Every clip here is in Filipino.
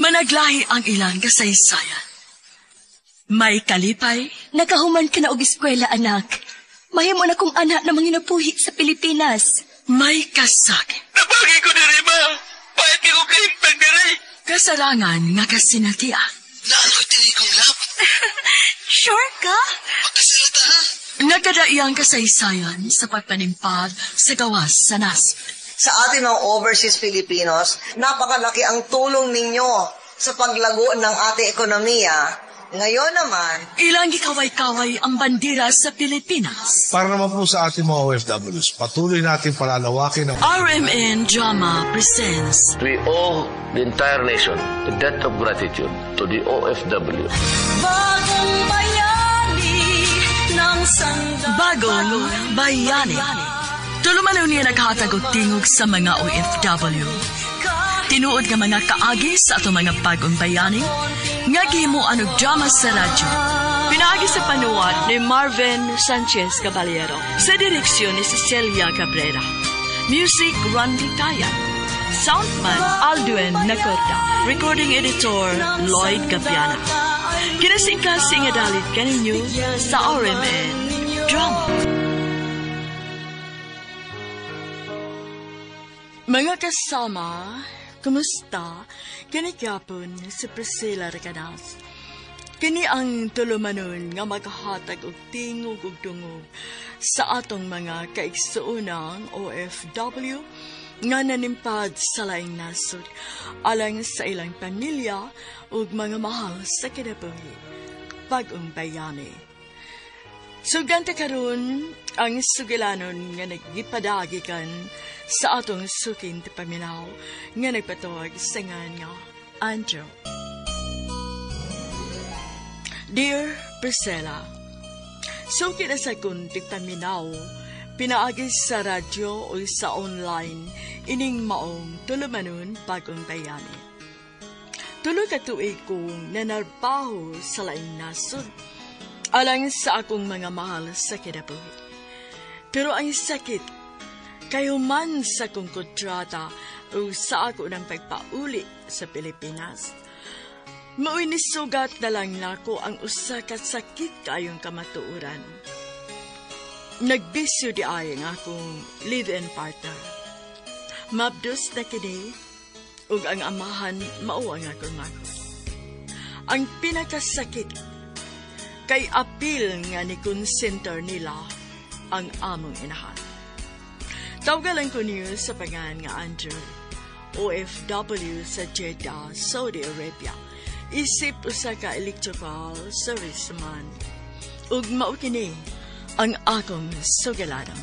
Managlahi ang ilang kasaysayan. May kalipay. Nakahuman ka na og eskwela, anak. Mahimo na kong anak na manginapuhi sa Pilipinas. May kasakit. Napagi ko diri, ma. Bakit ko kaimpag diri? Kasarangan nga kasinatiya. Nanoy diri kong lab. Sure ka? Magkasalata, ha? Nagkadaiyang kasaysayan sa pagpanimpad sa gawas sa nasib. Sa atin mga overseas Filipinos, napakalaki ang tulong ninyo sa paglago ng ating ekonomiya. Ngayon naman, Ilang gikaway-kaway ang bandera sa Pilipinas. Para naman po sa ating mga OFWs, patuloy natin palalawakin ang RMN Drama presents We owe the entire nation a debt of gratitude to the OFW. Bagong bayani ng sandata. Bagong Bayani. Tulumanon niya naghatag og tingog sa mga OFW. Tinuod nga mga kaagi sa ato mga bagong bayani, nga gihimuan og drama sa radyo. Pinaagi sa panuwat ni Marvin Sanchez Caballero. Sa direksyon ni Cecilia Cabrera. Music, Randy Tayan. Soundman, Alduen Nacorda. Recording editor, Lloyd Gapiana. Kinasingkasing adalit kaninyo sa RMN Drama. Mga kasama, kumusta? Kini gyapon si Priscilla Recanas. Kini ang tulumanon nga maghatag og tingog ug dungog sa atong mga kaigsuonang OFW nga nanimpad sa laing nasod alang sa ilang pamilya ug mga mahal sa kinabuhi. Bagong Bayani. Sugante karon ang sugilanon nga nagipadagikan sa atong sukin ti paminaw nga nagpatuwag sa nga Andrew. Dear Priscilla, sukin na sa kunti paminaw, pinaagi sa radyo o sa online ining maong tulumanon Bagong Bayani. Tulo ka tuig kong nanarbaho sa laing nasod alang sa akong mga mahal sa kinabuhi. Pero ang sakit, kayo man sa kong kontrata o sa ako ng pagpauli sa Pilipinas. Mao'y nisugat na lang nako ang usa ka sakit kayong kamatuuran. Nagbisyo di ay ang akong live-in partner. Mabdos na kini, ug ang amahan mao ang akong mako. Ang pinakasakit, kay apil nga ni konsenter nila ang among inahan. Tawagan ko niyo sa pangalan nga Andrew, OFW sa Jeddah, Saudi Arabia. Isip usa ka electrical serviceman. Ug mao kini ang akong sugilanon.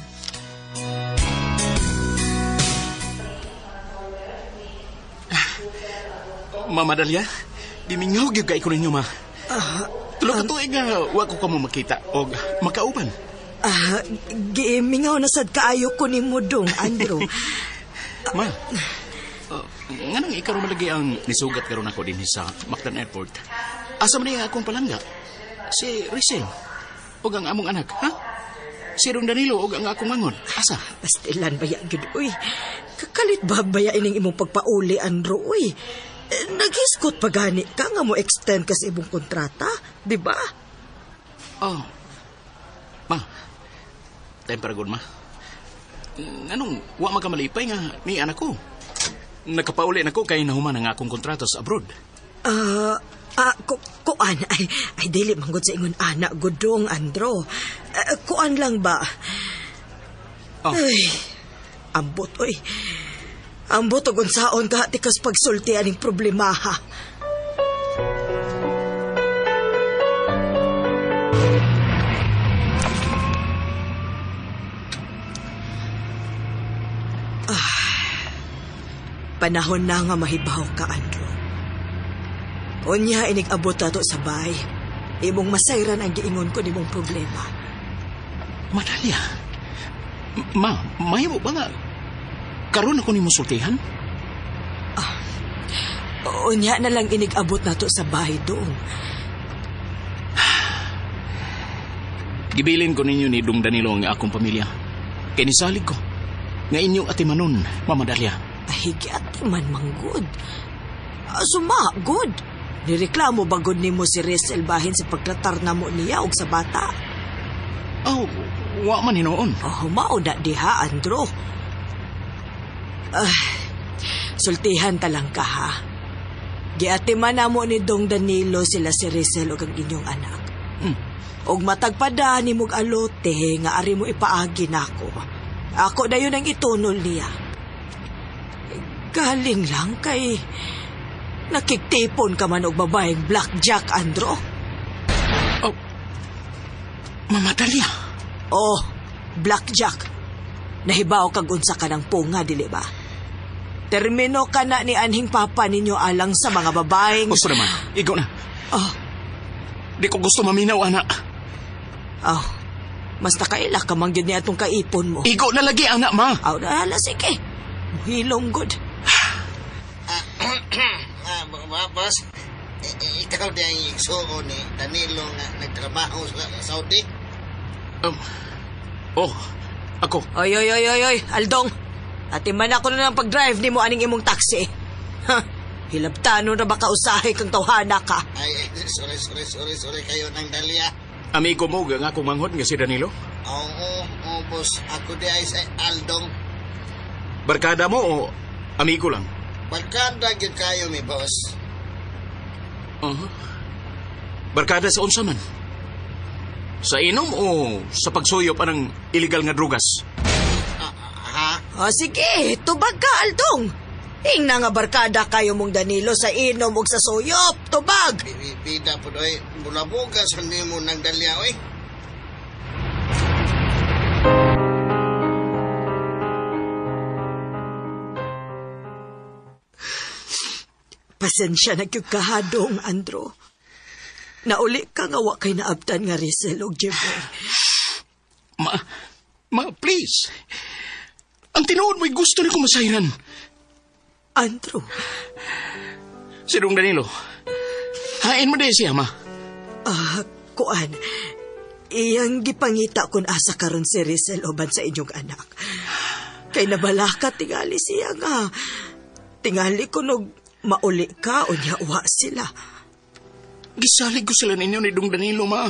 Mama Dalia, dimingaw gyud kay ko ninyo, ma. Tulo ka tuig nga wa ko kamo makita og makauban. Gimingaw na sad kaayo ko nimo dong, Andrew. Ma, nganong ikaw malagi ang nisugat karon ako din sa Mactan Airport. Asa man niya akong palangga? Si Rizel. Og ang among anak, ha? Si Dong Danilo og ang akong mangon. Asa? Pastilan baya gid uy. Kakalit ba baya ining imong pagpauli, Andrew uy? Naghiskot pa gani ka nga mo extend ka sa imong kontrata, di ba? Oh. Ma. Temperagod, ma. Anong wa magkamalipay nga ni anak ko? Nakapauli na ko kay nahuman ang akong kontrata sa abroad. Kuan ay dili manggod sa ingon anak gudong, Andrew. Kuan lang ba? Oh. Ay, ambot oy. Ambot og unsaon ka tikas pagsulti aning problema ha. Panahon na nga mahibaw ka, Andrew. Unya inig-abot na to sa bay. Imong masayran ang giingon ko nimong problema. Madalia. Ma, mahimo ba nga karon ako nimo sultihan? Unya na lang inig-abot na to sa bahay doon. Gibilin ko ninyo ni Dong Danilo ang akong pamilya. Kaya nisalig ko. Nga inyong atimanon, Mama Dalia. Higi at man manggod. Suma, good. Nireklamo ba good nimo si Rizal bahin sa pagtratar na mo niya og sa bata? Oh, wa man hinoon. Mao na diha, Andrew. Sultihan talang ka, ha? Giatiman na mo ni Dong Danilo sila si Rizal og ang inyong anak. Og matagpada ni mong alote nga ari mo ipaagi nako. Ako na yun ang itunol niya. Galing lang kay nakikitipon ka man og babaeng blackjack, Andro. Oh, Mama Dalia. Oh, blackjack. Nahibaw kag unsa ka ng punga, dili ba? Termino ka na ni anhing papa ninyo alang sa mga babaeng... Gusto naman, igo na. Oh. Di ko gusto maminaw, anak. Oh, mas nakaila ka man yun niya itong kaipon mo. Igo na lagi, anak, ma. Hala, sige. Hilong good. Boss, ikaw di ang igsuo ni Danilo nga nagtrabaho sa Saudi? Ako. Oy, Aldong. Atiman ako na ng pag-drive ni mo aning imong taxi. Hilabtano na baka usahay kang tawhana ka. Ay, sorry kayo ng Dalia. Amigo mo, nga akong manghod nga si Danilo? Oo, boss. Ako di ay sa Aldong. Barkada mo o amigo lang? Barkada yun kayo, mi boss. Barkada sa unsa man? Sa inom o sa pagsuyop anang illegal nga drugas? Sige, tubag ka, Aldong. Ingna nga barkada kayo mong Danilo sa inom ug sa suyop. Tubag! Bida po doy, bulabugas hindi mo ng Dalia, oy. Pasensya na kyug kahadong, Andro. Nauli ka nga wa kay naabtan nga Rizal og Jeboy. Ma, please. Ang tinuod mo'y gusto ni ko masayran. Andro. Si Dong Danilo, hain mo din siya, ma. Kuan. Iyang gipangita kun asa karon si Rizal oban sa inyong anak. Kay nabalaka tingali siya nga. Tingali ko nog mauli ka o nyawa sila. Gisalig ko sila ninyo ni Dong Danilo, ma.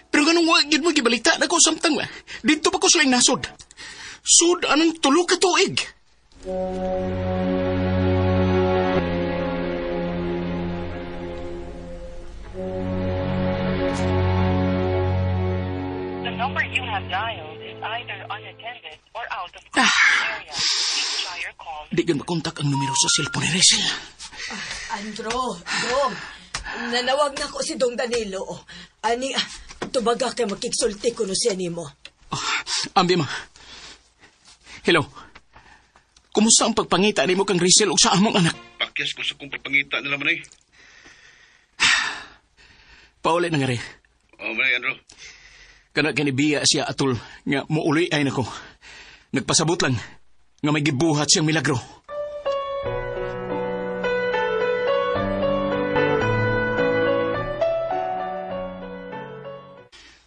Pero ganun wagid mo gibalita na ko samtang, ma. Dito pa ko silang nasod. Sud anang tulo ka tuig. The number you have dialed is either unattended or out of coverage area. Please try your call. Di gan makontak ang numero sa cellphone ni Rizal. Andro, Dong. Nanawag na ko si Dong Danilo. Ani, tubaga kay makiksulti ko no siya nimo. Ambi, ma. Hello. Kumusta ang pagpangita ni mo kang Rizal o sa among anak? Pakyas ko sa kong pagpangita nila man eh. Paulit na nga rin. Manay, Andro. Kana kanibiya siya atul nga muuli ay nako. Nagpasabot lang nga may gibuhat siyang milagro.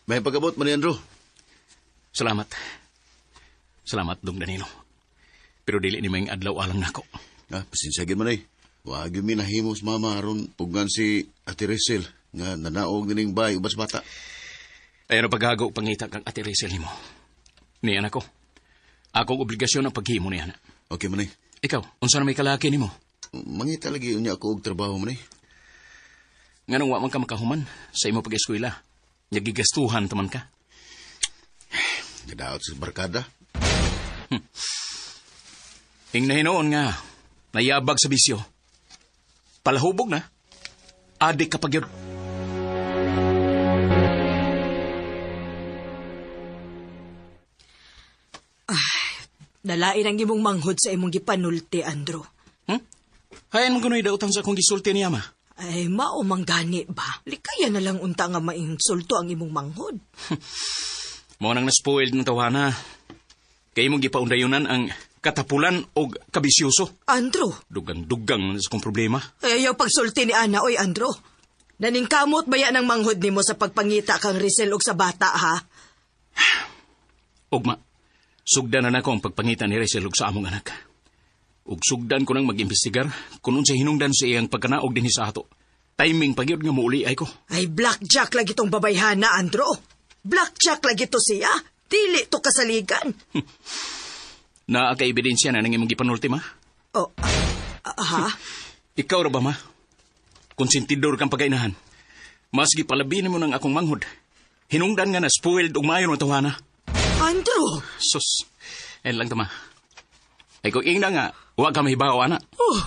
May pagabot, Manay, Andro. Salamat. Salamat, Dong Danilo. Pero dili ni may adlaw alang nako. Pasinsagin man eh. Wag yung minahimos mama aron pugan si Ate Rizal nga nanaog nining bay ubas bata. Ay ano paghago pangita kang Ate Rizal nimo. Ni anak ko. Akong obligasyon ang paghimo ni anak. Okay man eh. Ikaw, unsa na may kalaki nimo? Mangita lagi unya ako og trabaho man eh. Nganong wa man ka makahuman sa imo pag-eskwela? Nagigastuhan taman ka. Gadaot sa barkada. Ing nahinoon nga, nayabag sa bisyo. Palahubog na. Adik kapag yun. Nalain ang imong manghod sa imong gipanulti, Andro. Hayan mong kunoy dautang sa kong gisulti niya, ma. Ay, mao manggani ba? Likaya na lang unta nga mainsulto ang imong manghod. Mo nang naspoiled ng tawana. Kaya mong gipaundayunan ang katapulan o kabisyoso. Andro. Dugang-dugang sa kong problema. Ay, ayaw pagsulti ni Ana, oy, Andro. Naningkamot ba yan ang manghod nimo sa pagpangita kang Rizal og sa bata, ha? Ugma, sugda na ako ang pagpangita ni Rizal og sa among anak. Ug sugdan ko nang mag-imbestigar kung unsay hinungdan sa iyang pagkanaog din sa ato. Timing pagyud nga muuli ay ko. Ay, blackjack lagi tong babayhana, Andro. Blackjack lagi to siya. Dili to kasaligan. Naa ka ebidensya na nang imong gipanulti, ma? Oh, ha? Ikaw ra ba, ma? Konsentidor kang pagainahan. Mas gipalabi mo ng akong manghod. Hinungdan nga na spoiled ug maayo ng tawana. Andro! Sus, ayun lang tama. Ay kung ingna nga, huwag ka mahibaw, ana. Oh.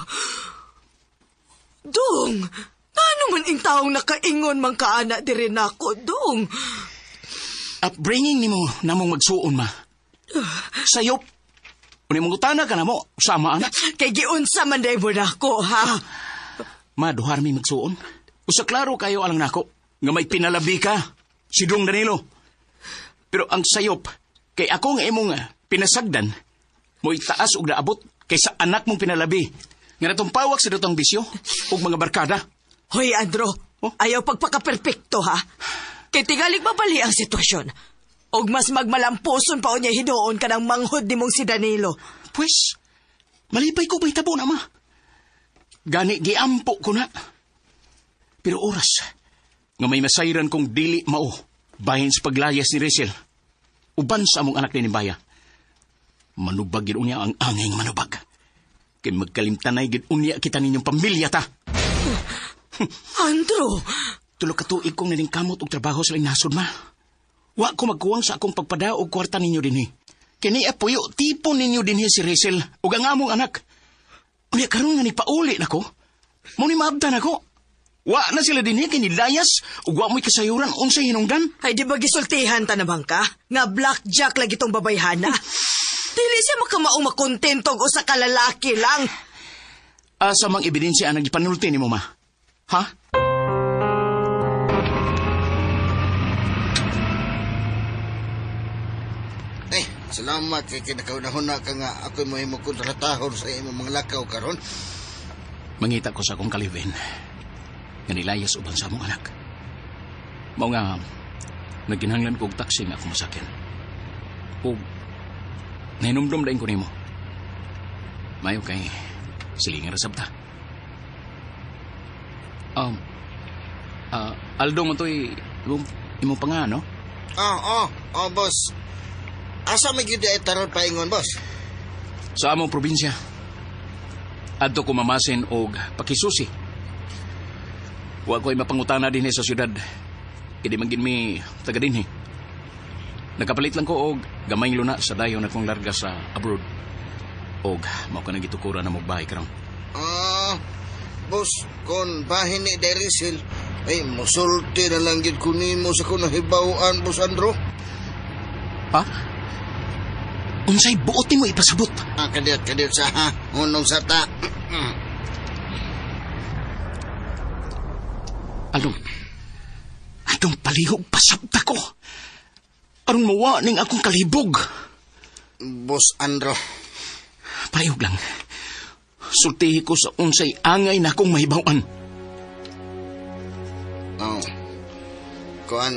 Dong, ano man ang taong nakaingon mang kaana di rin ako, Dong? Upbringing ni mo namong magsuon, ma. Sayop. Kung mong utana ka na mo, sama, anak. Kay giunsa man day mo na ako, ha? Ma, duhar mi magsuon. Usa klaro kayo alang nako, nga may pinalabi ka, si Dong Danilo. Pero ang sayop, kay ako nga imong pinasagdan, mo itaas og naabot kaysa anak mong pinalabi. Nga natumpawak sa datong bisyo og mga barkada. Hoy, Andro, ayaw pagpakaperpekto, ha? Kay tigalig mabali ang sitwasyon. Og mas magmalampuson pa o niya hidoon ka ng manghod ni mong si Danilo. Pues, malipay ko ba'y tabo na, ma? Gani, giampo ko na. Pero oras, nga may masayran kong dili mao, bahin sa paglayas ni Rizal. Uban sa among anak ni Baya. Manubag yun unya ang anging manubag. Kay magkalimtanay yun unya kita ninyong pamilya ta. Andro! Tulog katuig kong nalingkamot og trabaho sa linasod, ma. Wa ko magkuwang sa akong pagpada og kwarta ninyo dinhi. Kini apuyo, tipo ninyo dinhi si Rizal ug ang among anak. Unya karon nga ni pauli nako. Mo ni maabdan ako. Wa na sila dinhi kini layas ug wa mo'y kasayuran unsay hinungdan. Ay di ba gisultihan ta naman ka? Nga blackjack lagi tong babayhana. Dili siya makamaong makontento o sa kalalaki lang. Asa mang ebidensya ang nagipanulti ni mo, ma? Ha? Salamat kay kinakaunahon na ka nga ako'y mo kontratahon sa imong mga lakaw karon. Mangita ko sa akong kalibin. Nga nilayas ubang sa among anak. Mao nga, naginhanglan ko og taksi nga ako masakyan. O, nahinumdum dahin ko nimo. Mayo kay, sige nga rasabta. Aldo mo to'y imong pangano? Boss. Asa may gid ay taron paingon, boss? Sa among probinsya. Adto ko mamasin og pakisusi. Wa ko'y mapangutana dinhi sa syudad. Kadi man gid mi taga dinhi. Nakapalit lang ko og gamayng luna sa dayon akong larga sa abroad. Og mao ka nagitukuran na mo bahay karon. Boss, kon bahin ni Rizal, ay musulti na lang gid ko nimo sa kuno hibawaan, Boss Andro. Ha? Unsay buot mo ipasabot? Kadiyot sa ha. Unong sata. Anong palihog pasabta ko? Anong mawa ning akong kalibog? Boss Andro. Palihog lang. Sultihi ko sa unsay angay na akong mahibawan. Kuan,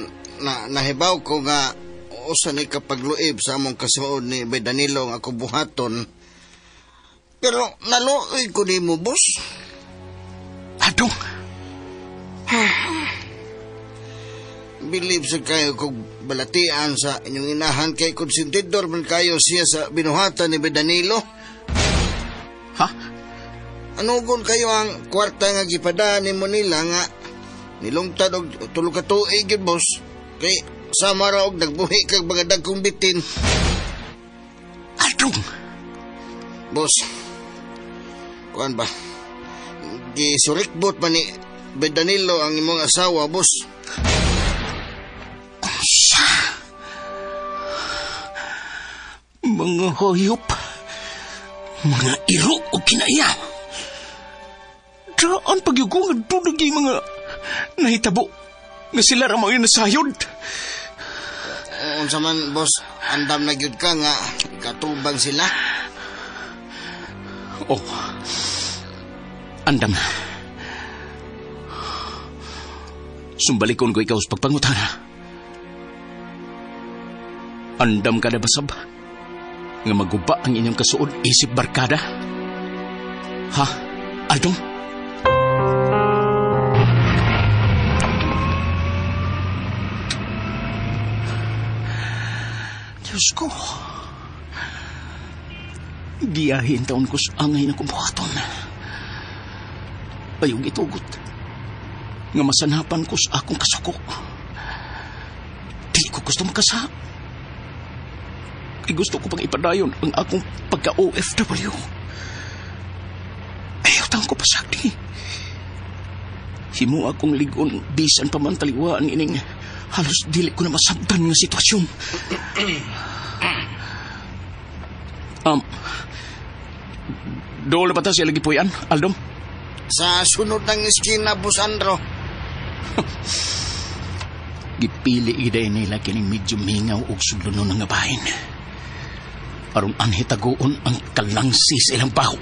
nahibaw ko nga usa ni kapagluib sa among kasuod ni Danilo nga ako buhaton. Pero naluoy ko nimo, boss. Adong? Believe sa kayo kog balatian sa inyong inahan kay konsentidor man kayo siya sa binuhatan ni Danilo. Ha? Anugon kayo ang kwarta nga gipadaan nimo nila nga nilungtad og tulo ka tuig yun, boss. Kay sama ra og nagbuhi kag mga dagkong bitin. Adong? Boss, kuan ba? Gisurikbot man ni Danilo ang imong asawa, boss. Asa? Mga hoyop. Mga iro o kinaya. Daan pagyugong at dunag yung mga nahitabo nga sila ramang yung nasayod. Unsa man, boss, andam na gyud ka nga katubang sila. Andam na. Sumbalikon ko ikaw sa pagpangutana. Andam ka na basab nga maguba ang inyong kasuod isip barkada. Ha? Aldong? Diyos ko. Giyahin taon ko sa angay na kumbuhaton. Ayong itugot. Nga masanapan ko sa akong kasuko. Di ko gusto makasa. Kaya gusto ko pang ipadayon ang akong pagka-OFW. Ayaw taong ko pasagdi. Himo akong ligon bisan pamantaliwaan ining halos dili ko na masabtan nga sitwasyon. Doon na pa siya lagi po yan, Aldong? Sa sunod ng iskina, Boss Andro. Gipili iday nila kining medyo mingaw o sulunon ng bahin. Aron anhitagoon ang kalangsi sa ilang baho.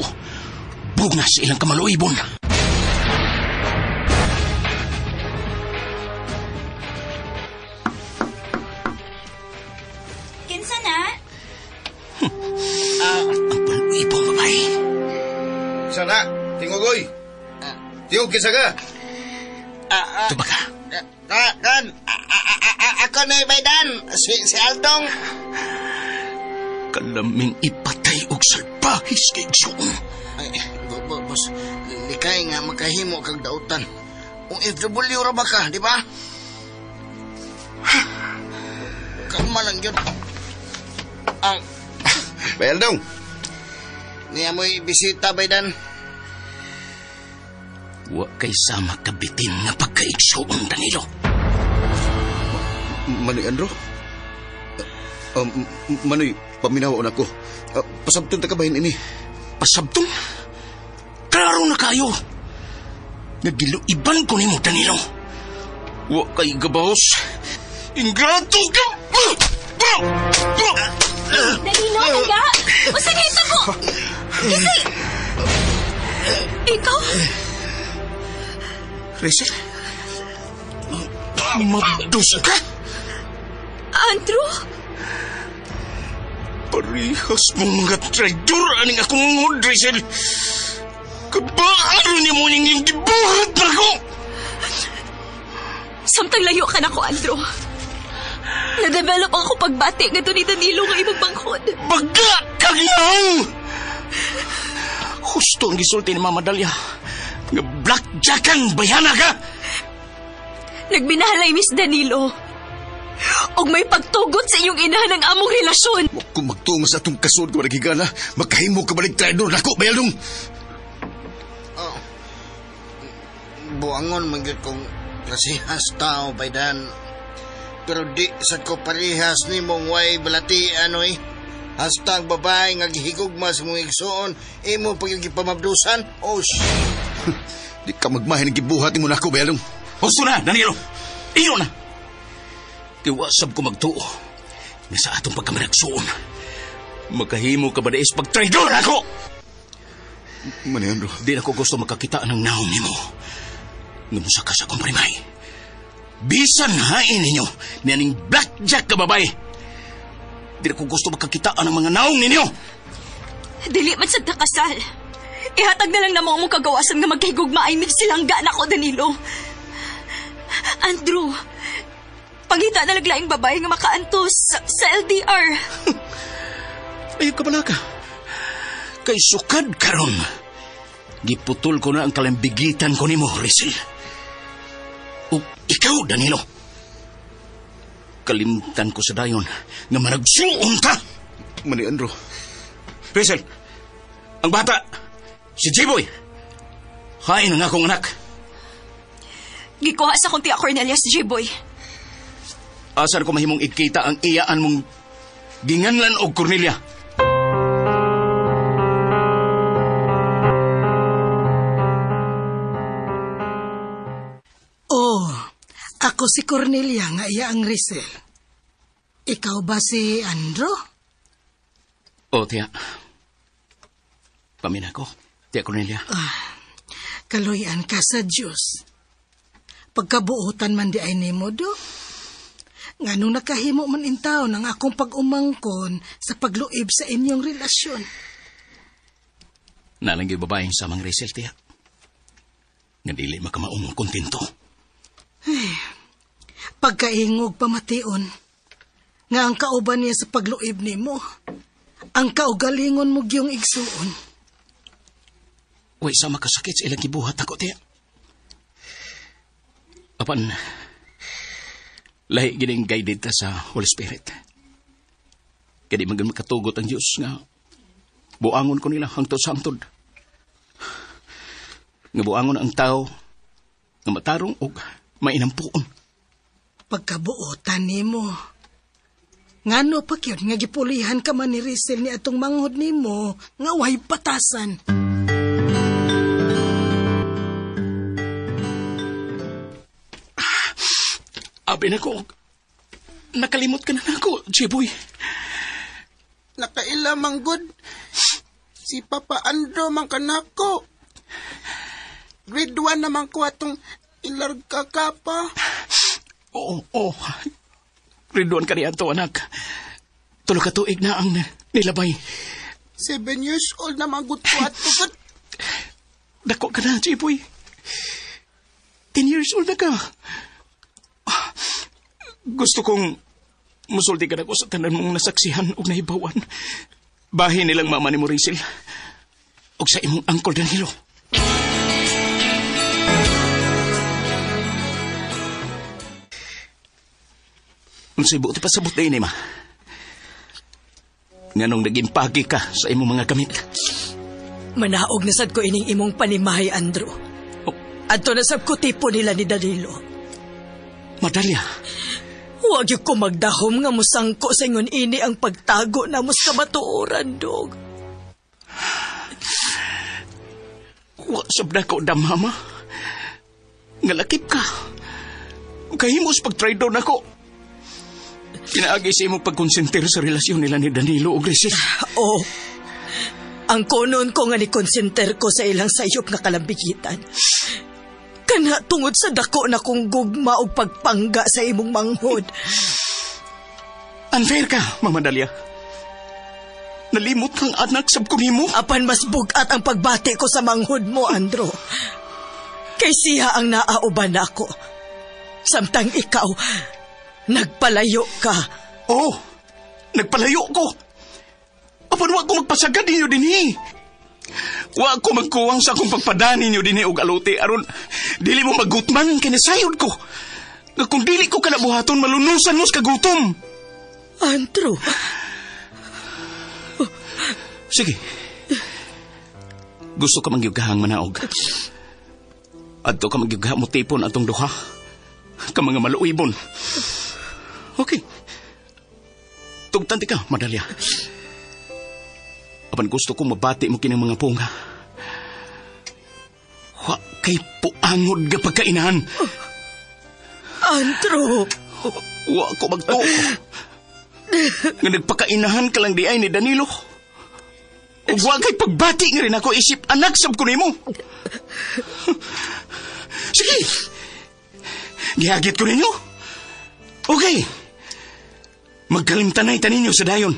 Bunga sa ilang kamaluibon. Kinsa na? Ang paluibong babae. Sana, tingugoy. Tiyog kisa ka. Tuba ka. Dan, ako na Baydan. Si Aldong. Kalaming ipatay og salbahis kay Igsoon. Ay, boss, likay nga makahimo kag dautan. Kung FW ra ba ka, di ba? Kalma lang yun. Bayaldong. Niya mo'y bisita, Baydan. Wa kay sama kabitin nga pagka-Igsoon, Danilo. Manoy, Andro? Manoy, paminawaon ako. Pasabton ta kabahin ini. Pasabton? Klaro na kayo. Nagiluiban ko ni mo, Danilo. Wa kay gabahos. Ingrato ka! Danilo, taga! Masagita mo! Kasi... Ikaw? Rachel? Madus ka? Andrew? Parihas mong mga traidor aning akong ngod, Rachel. Kabaaro ni mo ning yung gibuhat na ko. Samtang layo ka na ko, Andrew. Na-develop ako pagbati nga doon ni Danilo nga ibang bangkod. Baga kang yaong! Husto ang gisulti ni Mama Dalia. Nga blackjackan bayana ka! Nagbinahalay, Miss Danilo. Og may pagtugot sa inyong ina ng among relasyon. Kung magtungo sa atong kasod ko nagigana, makahimo ka balik traidor na ko, Bayaldong. Buangon mangyod kong kasihas tao, Baydan. Pero di sa ko parihas ni mong way balati anoy. Hasta ang babae nga gihigugma sa mong igsoon, imo pagigipamabdusan, Di ka magmahin ng gibuhat mo na ako, Bayaldong. Husto na, Danilo! Iyo na! Tiwasab ko magtuo nga sa atong pagkamaragsoon. Magkahimo ka ba dais pag-traidor ako? Maniandro. Di na ko gusto makakita ng naong ni mo. Ngamusa ka sa akong parimay. Bisan hain ninyo niyaning blackjack ka babae. Di na ko gusto makakita ng mga naong ninyo. Dili man sad kasal. Ihatag na lang na mo mong kagawasan nga maghigugma ay silangga na ko, Danilo. Andrew, pangita na laglaing babae nga makaantos sa LDR. Ayaw ka pala ka. Kay sukad karon. Giputol ko na ang kalambigitan ko ni mo, Rachel. O ikaw, Danilo. Kalimtan ko sa dayon nga managsuon ka. Maniandro. Rachel, ang bata, si J-Boy. Hain ang akong anak. Gikuha sa kong tiya Cornelius, J-Boy. Asar ko mahimong ikita ang iyaan mong ginganlan og Cornelia. Ako si Cornelia nga iya ang Rachel. Ikaw ba si Andrew? O, tiya. Pamin ako, tiya Cornelia. Kaluyan ka sa Diyos. Pagkabuutan man di ay nimo do. Nga nung nakahimo man intaw ng akong pag-umangkon sa pagluib sa inyong relasyon. Nalang yung babaeng sa mga Rizal, tiya. Nga dili makamaong kontento. Pagkaingog pamation, nga ang kauban niya sa pagluib ni mo, ang kaugalingon mo giyong igsuon. Way sa makasakit sa ilang gibuhat ako, tiya. Apan, lahi gining guided ta sa Holy Spirit. Kaya di makatugot ang Diyos nga buangon ko nila hangtod sa hangtod. Nga buangon ang tao nga matarong og mainampuon. Pagkabuotan ni mo, ngano pa kyun nga gipulihan ka man ni Rizal ni atong manghod ni mo nga way patasan. Abi na ko, nakalimot ka na ako, Jiboy. Nakailamang good. Si Papa Andro man kanako. Grade 1 naman ko atong ilarga ka pa. Oo. Grade 1 ka niya to, anak. Tulo ka tuig na ang nilabay. 7 years old naman good ko ato. Dako ka na, Jiboy. 10 years old na ka. Gusto kong musulti ka na ko sa tanan mong nasaksihan o nahibawan. Bahin nilang mama ni mo, Rizal. O sa imong Uncle Danilo. Kung sa ibuti pa sabot na yun, ma. Nganong naging pagi ka sa imong mga gamit. Manaog na sad ko ining imong panimahay, Andrew. Adto na sab ko tipo nila ni Danilo. Madalya. Huwag yung ko magdahom nga musangko sa ingon ini ang pagtago na mus kamatuoran, dog. Huwag sabda ko, damama. Ngalakip ka. Kahimos pag-traidor na ko. Kinaagi sa imong pagkonsentir sa relasyon nila ni Danilo o Rizal. Oo. Ang konon ko nga ni konsenter ko sa ilang sayop nga kalambigitan. Kana tungod sa dako na kong gugma o pagpangga sa imong manghod. Unfair ka, Mama Dalia. Nalimot kang anak sab ko nimo. Apan mas bugat ang pagbati ko sa manghod mo, Andro. Kay siya ang naauban ako. Samtang ikaw, nagpalayo ka. Oo, nagpalayo ko. Apan wag ko magpasagad ninyo dinhi. Wa ko magkuwang sa akong pagpadani niyo dinhi og alote aron dili mo magutman kinasayod ko. Nga kung dili ko kanabuhaton malunusan mo sa kagutom. Andrew. Sige. Gusto ka magyugahang manaog. Adto ka magyugah mo tipon atong duha. Ka mga maluibon. Okay. Tugtanti ka, Madalya. Apan gusto kong mabati mo kinang mga punga. Wa kay puangod ga pagkainahan. Andrew! Wa ko magtuo. Nga nagpakainahan ka lang di ay ni Danilo. O wa kay pagbati nga rin ako isip anak sab ko nimo. Sige. Gihagit ko ninyo. Okay. Magkalimtanay taninyo sa dayon.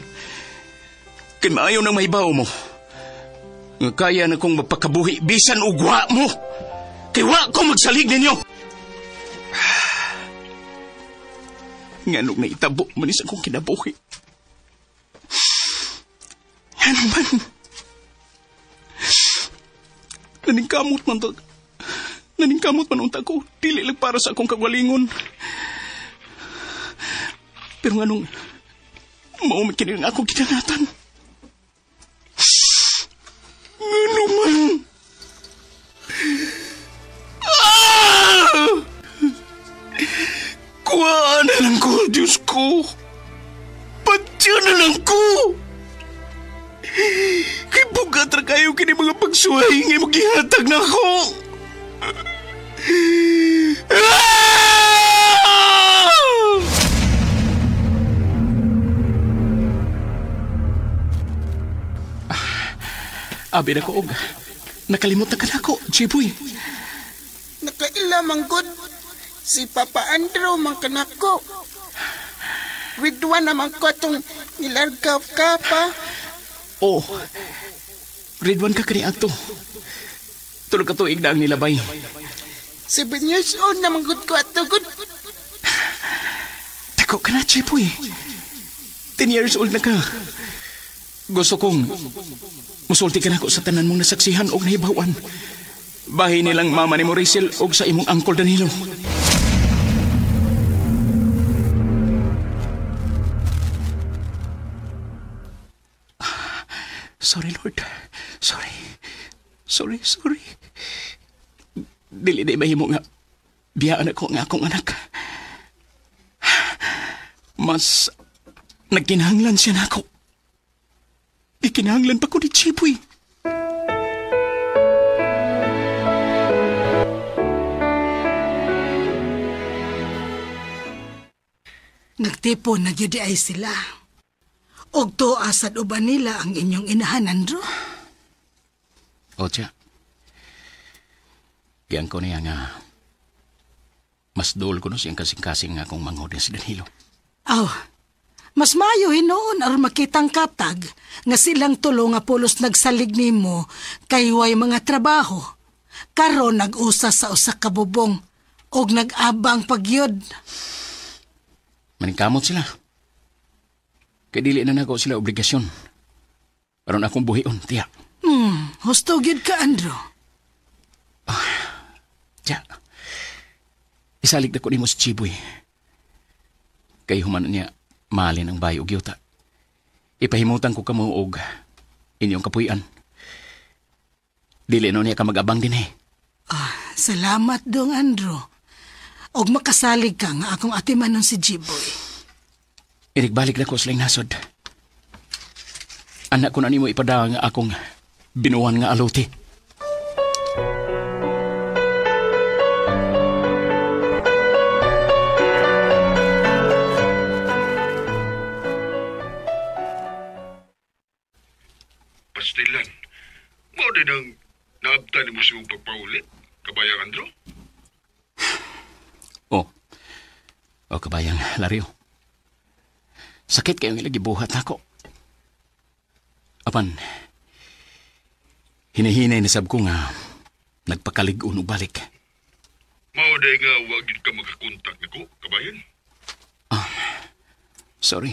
Kay maayo nang mahibaw mo. Nga kaya na kong mapakabuhi bisan ugwa mo. Kay wa ko magsalig ninyo. Nga nung naitabo manis akong kinabuhi. Ano man. Naningkamot man unta ko. Dili lang para sa akong kagalingon. Pero nga nung maumikin ang akong kinangatan. Ano man? Kuha na lang ko, Diyos ko. Patya na lang ko. Kay bugat ra kayo kini mga pagsuhay ngay maghihatag na ako. Abi na ko og nakalimot na ka na ako, Jiboy. Nakailamang good. Si Papa Andrew man kanako. With one naman ko itong nilargaw ka pa. Oh, Grade 1 ka kani ato. Tulog ka tuig na ang nilabay. 7 years old naman gud ko ato gud. Tako ka na, Chipoy. 10 years old na ka. Gusto kong musulti ka na ko sa tanan mong nasaksihan o nahibawan. Bahay nilang mama ni Rachel o sa imong Uncle Danilo. Sorry, Lord. Sorry. Dili mahimo nga biyaan ako nga akong anak. Mas nagkinahanglan siya na ako. Ikinahanglan pa ko ni Chipoy. Nagtipon na gyud ay sila. Og to asad uban nila ang inyong inahan, Andrew. O tiya. Giyang ko niya nga mas dol ko no siyang kasing-kasing nga akong manghod si Danilo. Mas mayo hinoon aron makitang katag nga silang tulo nga pulos nagsalig nimo kay way mga trabaho. Karon nag-usa sa usa ka bubong og nag-abang pagyod. Maningkamot sila. Kay dili na nako sila obligasyon. Aron akong buhion, tiya. Husto gyud ka, Andrew. Tiya. Isalig na ko nimo si Chiboy. Kay human niya malin ang bayo og yuta. Ipahimutan ko kamo og inyong kapuy-an. Dili no niya ka mag-abang din eh. Salamat dong, Andrew. Og makasalig ka nga akong atimanon si Jiboy. Balik na ko sa nasod. Anak ko na nimo ipada nga akong binuwan nga alote. Pastilan, mo din ang naabtan mo sa pagpaulit, kabayang Andrew? O kabayang Lario. Sakit kayong ilagi buhat ako. Apan, hinahinay na sab ko nga nagpakalig-un o balik. Mauday nga wag ka makakontak na ko, kabayan. Sorry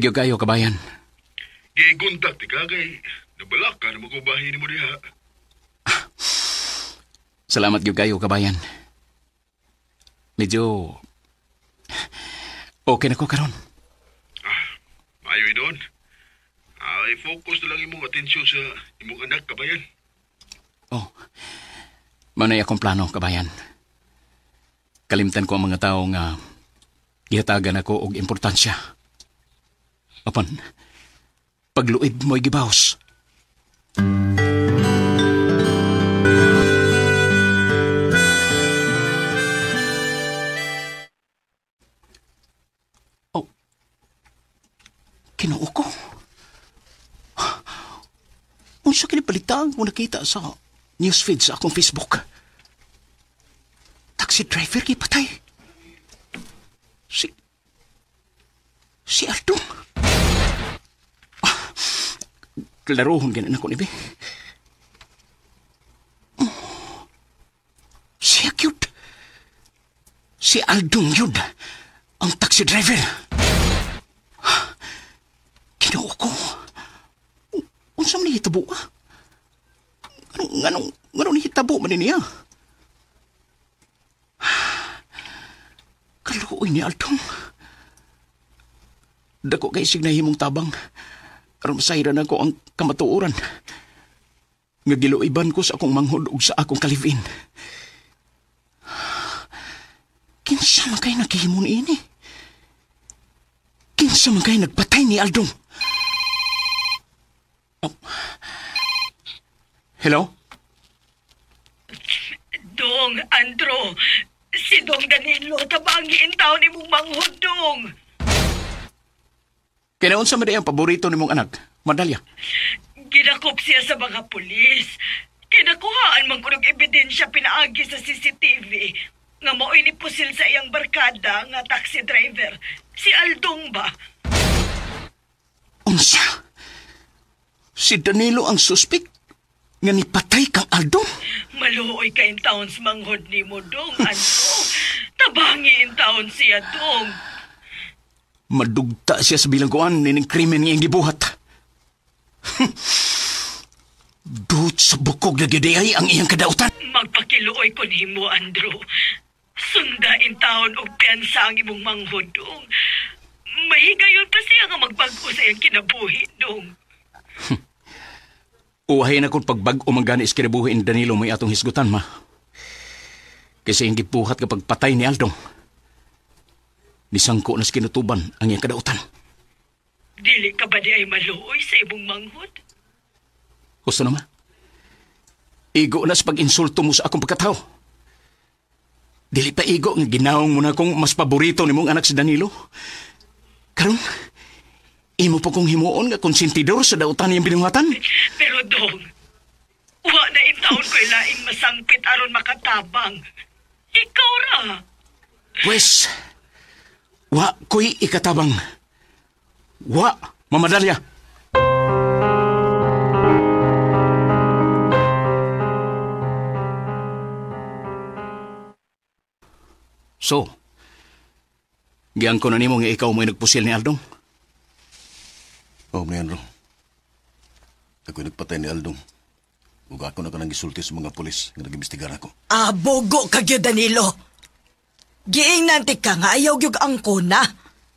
gyud kayo, kabayan. Gikontak ti kagay. Nabalak ka na magubahin mo diha. Salamat gyud kayo, kabayan. Medyo okay na ko karon. Mayo doon. Ay focus na lang imong atensyon sa imong anak, kabayan. Manay akong plano, kabayan. Kalimtan ko ang mga tao nga gihatagan ako og importansya. Apan, pagluib mo'y gibahos. Kinuo ko. Unsa kinipalitan mo nakita sa newsfeed sa akong Facebook? Taxi driver kay patay. Si Aldong. Klarohon ganin ako nibi. Siya cute. Si Aldong yun. Ang taxi driver. Kinuo ko. Unsa man hitabo ka? Nganong hitabo man niya? Kaluoy ni Aldong. Dako kay sig nahimong tabang. Aron masahiran ako ang kamatuoran. Nga giluiban ko sa akong manghod ug sa akong kalivin. Kinsa man kay naghihimo niini? Kinsa man kay nagpatay ni Aldong? Hello? Dong, Andrew. Si Dong Danilo, tabangiin tao ni mong manghod, Dong. Kinaon sa maday ang paborito ni mong anak, Madalya? Ginakop siya sa mga pulis. Kinakuhaan man kunog ebidensya pinaagi sa CCTV nga mao'y nipusil sa iyang barkada nga taxi driver. Si Aldong ba? Unsa? Si Danilo ang suspek nga nipatay kang Aldong. Maluoy ka in taon sa manghod ni mo, Dong, Andro. Tabangi in taon siya, Dong. Madugta siya sa bilangguan nining krimen nga iyang gibuhat. Duot sa bukog na gideay ang iyang kadautan. Magpakiluoy ko ni mo, Andro. Sunda in taon og piyansa ang imong manghod, Dong. Mahigayon pa siya nga magbago sa iyang kinabuhi, Dong. Uwahay na kung pagbag-o manggani is kinabuhi ni Danilo may atong hisgutan, ma. Kasi yung gibuhat kapag patay ni Aldong. Nisangko na sa kinutuban ang iyang kadautan. Dili ka ba di ay maluoy sa imong manghod? Gusto naman. Igo na sa pag-insulto mo sa akong pagkatao. Dili pa igo nga ginawang mo na kong mas paborito ni mong anak si Danilo. Karon, imo po kong himuon nga konsentidor sa dautan niyang binuhatan. Pero Dong, wa na in taon ko'y laing masangpit aron makatabang. Ikaw ra. Pwes, wa ko'y ikatabang. Wa, mamadalya. So, giyang ko na nimo nga ikaw mo'y nagpusil ni Aldong? Oh, Leandro. Ako'y nagpatay ni Aldong. Ug ako na ka nang gisulti sa mga pulis nga nag-imbestigar ako. Bogo kagyo, Danilo. Giingnan ka nga ayaw gyud ang kuna.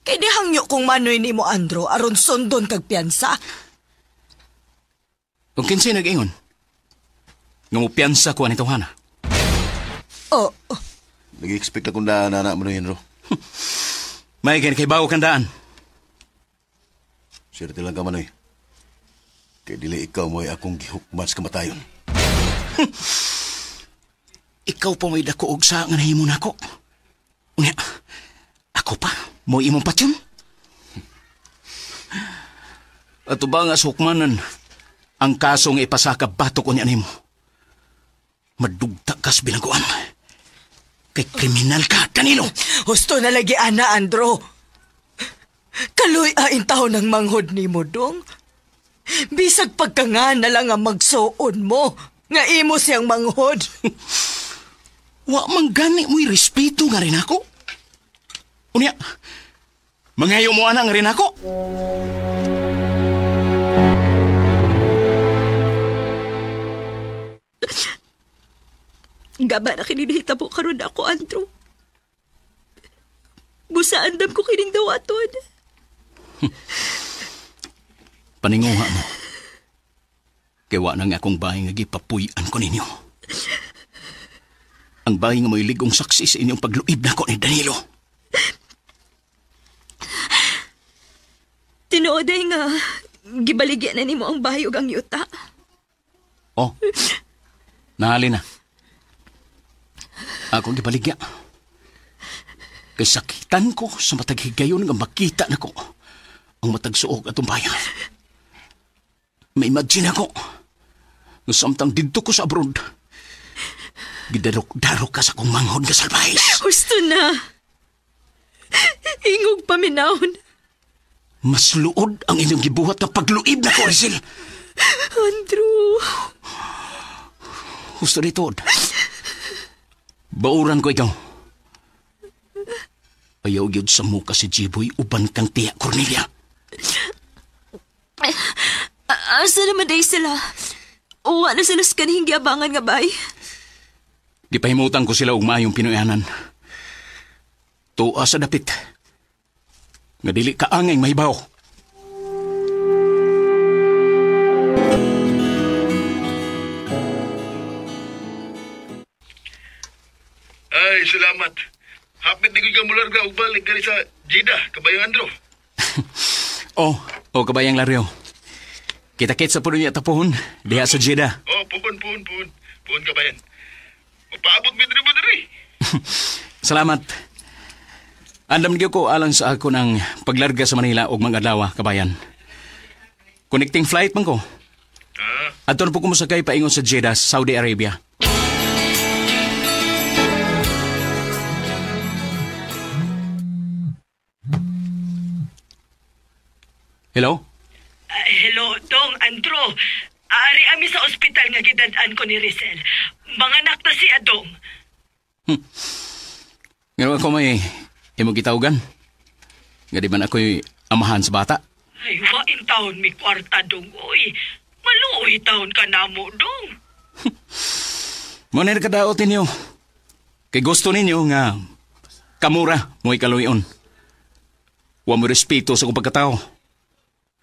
Kay di hangyo kung manoy ni mo, Andro, aron sundon kag piyansa. Kung kinsay nag-ingon, nga mo piyansa ko anito, Hana. Oh. Nag-expect akong daan na mo, Leandro. May kaya kay bago kang daan. Sirte lang ka, Manoy. Kay dili ikaw mo'y akong gihukmat sa kamatayon. Ikaw pa mo'y dako og sa nga nahimo na ako. Unya, ako pa, mo imong patyon. Ato ba nga sukmanan ang kaso nga ipasaka batok unya nimo? Madugta kas bilangguan. Kay kriminal ka, Danilo. Husto na lagi, ana, Andro. Kaloy ain taon ng manghod ni mo, Dong. Bisag pagkanga na lang ang magsuon mo. Nga imo siyang manghod. Wa man gani mo'y respeto nga rin ako. Unya, mangayo mo ana nga rin ako. Gaba na kininihita po karon ako, Andrew. Busaan dam ko kining dawaton. Paninguha mo. Kaya na nga akong bahay nga gipapuyan ko ninyo. Ang bahay nga may ligong saksi sa inyong pagluib na ko ni Danilo. Tinuoday nga, gibaligyan na ni mo ang bahay ug ang yuta. Oh, nahali na. Ako gibaligya. Kay sakitan ko sa matag higayon nga makita na ko ang matag suog atong bayan. May imagine ako nga samtang dito ko sa abroad, gidarok-darok ka sa kong manghod nga salbahis. Gusto na. Ingog paminahon. Mas luod ang inyong gibuhat na pagluib na ko, Rizal. Andrew. Gusto nito. Bauran ko ikaw. Ayaw yun sa muka si Jiboy uban kang tiya, Cornelia. Asa naman day sila? Uwa na sila sa kanihing giabangan nga bay? Gipahimutan ko sila og maayong pinuyanan. Tuwa sa dapit. Nga dili kaangay mahibaw. Ay, salamat. Hapit na ka mular ka og balik gani sa Jeddah, kabayang Andro. Kabayang Lario. Kita-kit sa puno niya tapuhon, diha sa Jeddah. Puhon, kabayan. Paabot mi diri. Salamat. Andam niyo ko alang sa ako ng paglarga sa Manila og mga adlaw, kabayan. Connecting flight man ko. Adto na po kumusakay paingon sa Jeddah, Saudi Arabia. Hello? Hello, Dong, Andrew. Ari ami sa ospital nga gidadaan ko ni Rizal. Manganak na si Adong. Ngayon ako may imong gitawgan. Nga di man ako'y amahan sa bata. Ay, wain taon mi kwarta, Dong. Uy, maluoy taon ka na mo, Dong. Muna kadaot ninyo. Kay gusto ninyo nga kamura mo'y kaluyon. Wa mo respeto sa akong pagkatao.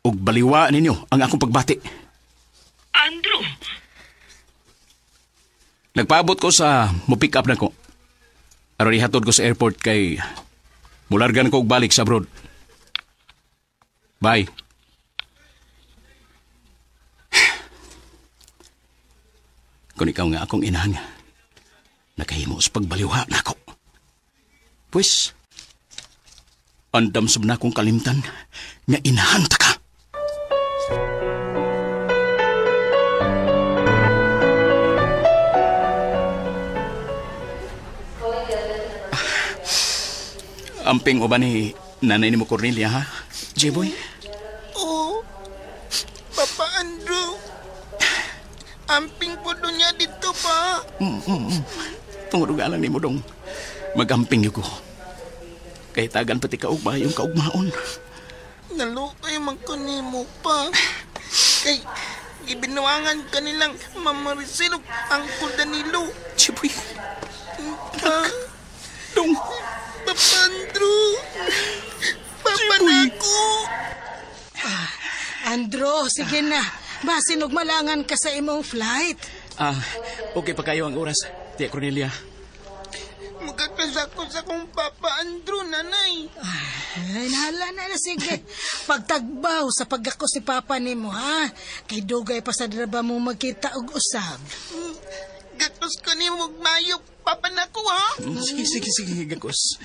Ug baliwa ninyo ang akong pagbati. Andrew. Nagpaabot ko sa mo-pick up na ko. Aron ihatod ko sa airport kay mulargan ko og balik sa abroad. Bye. Kung ikaw nga akong inahan nga, nakahimo sa pagbaliwa na ako. Pues, andam sab na akong kalimtan nga inahan ta ka. Amping o ba ni nanay ni mo Cornelia, ha? J-boy? Oo. Papa Andrew. Amping po doon niya dito pa. Tungurugalan ni mo dong. Magamping yung ko. Kay tagan pati kaugma yung kaugmaon. Nalukay man ko ni mo pa. Kay ibinawangan ka nilang Mama Rizal ug Uncle Danilo. J-boy. Dong. Papa Andrew. Papa nako. Andrew, sige na. Basin og malangan ka sa imong flight. Okay pa kayo ang oras, Tia Cornelia. Magkakasa ko sa kong Papa Andrew, nanay. Ay, nahala na. Sige. Pagtagbaw sa pagkako si Papa nimo, ha? Kay dugay pa sa draba mo magkita og usab. Gakos ko ni mo mayo, Papa nako, ha? Sige, gakos.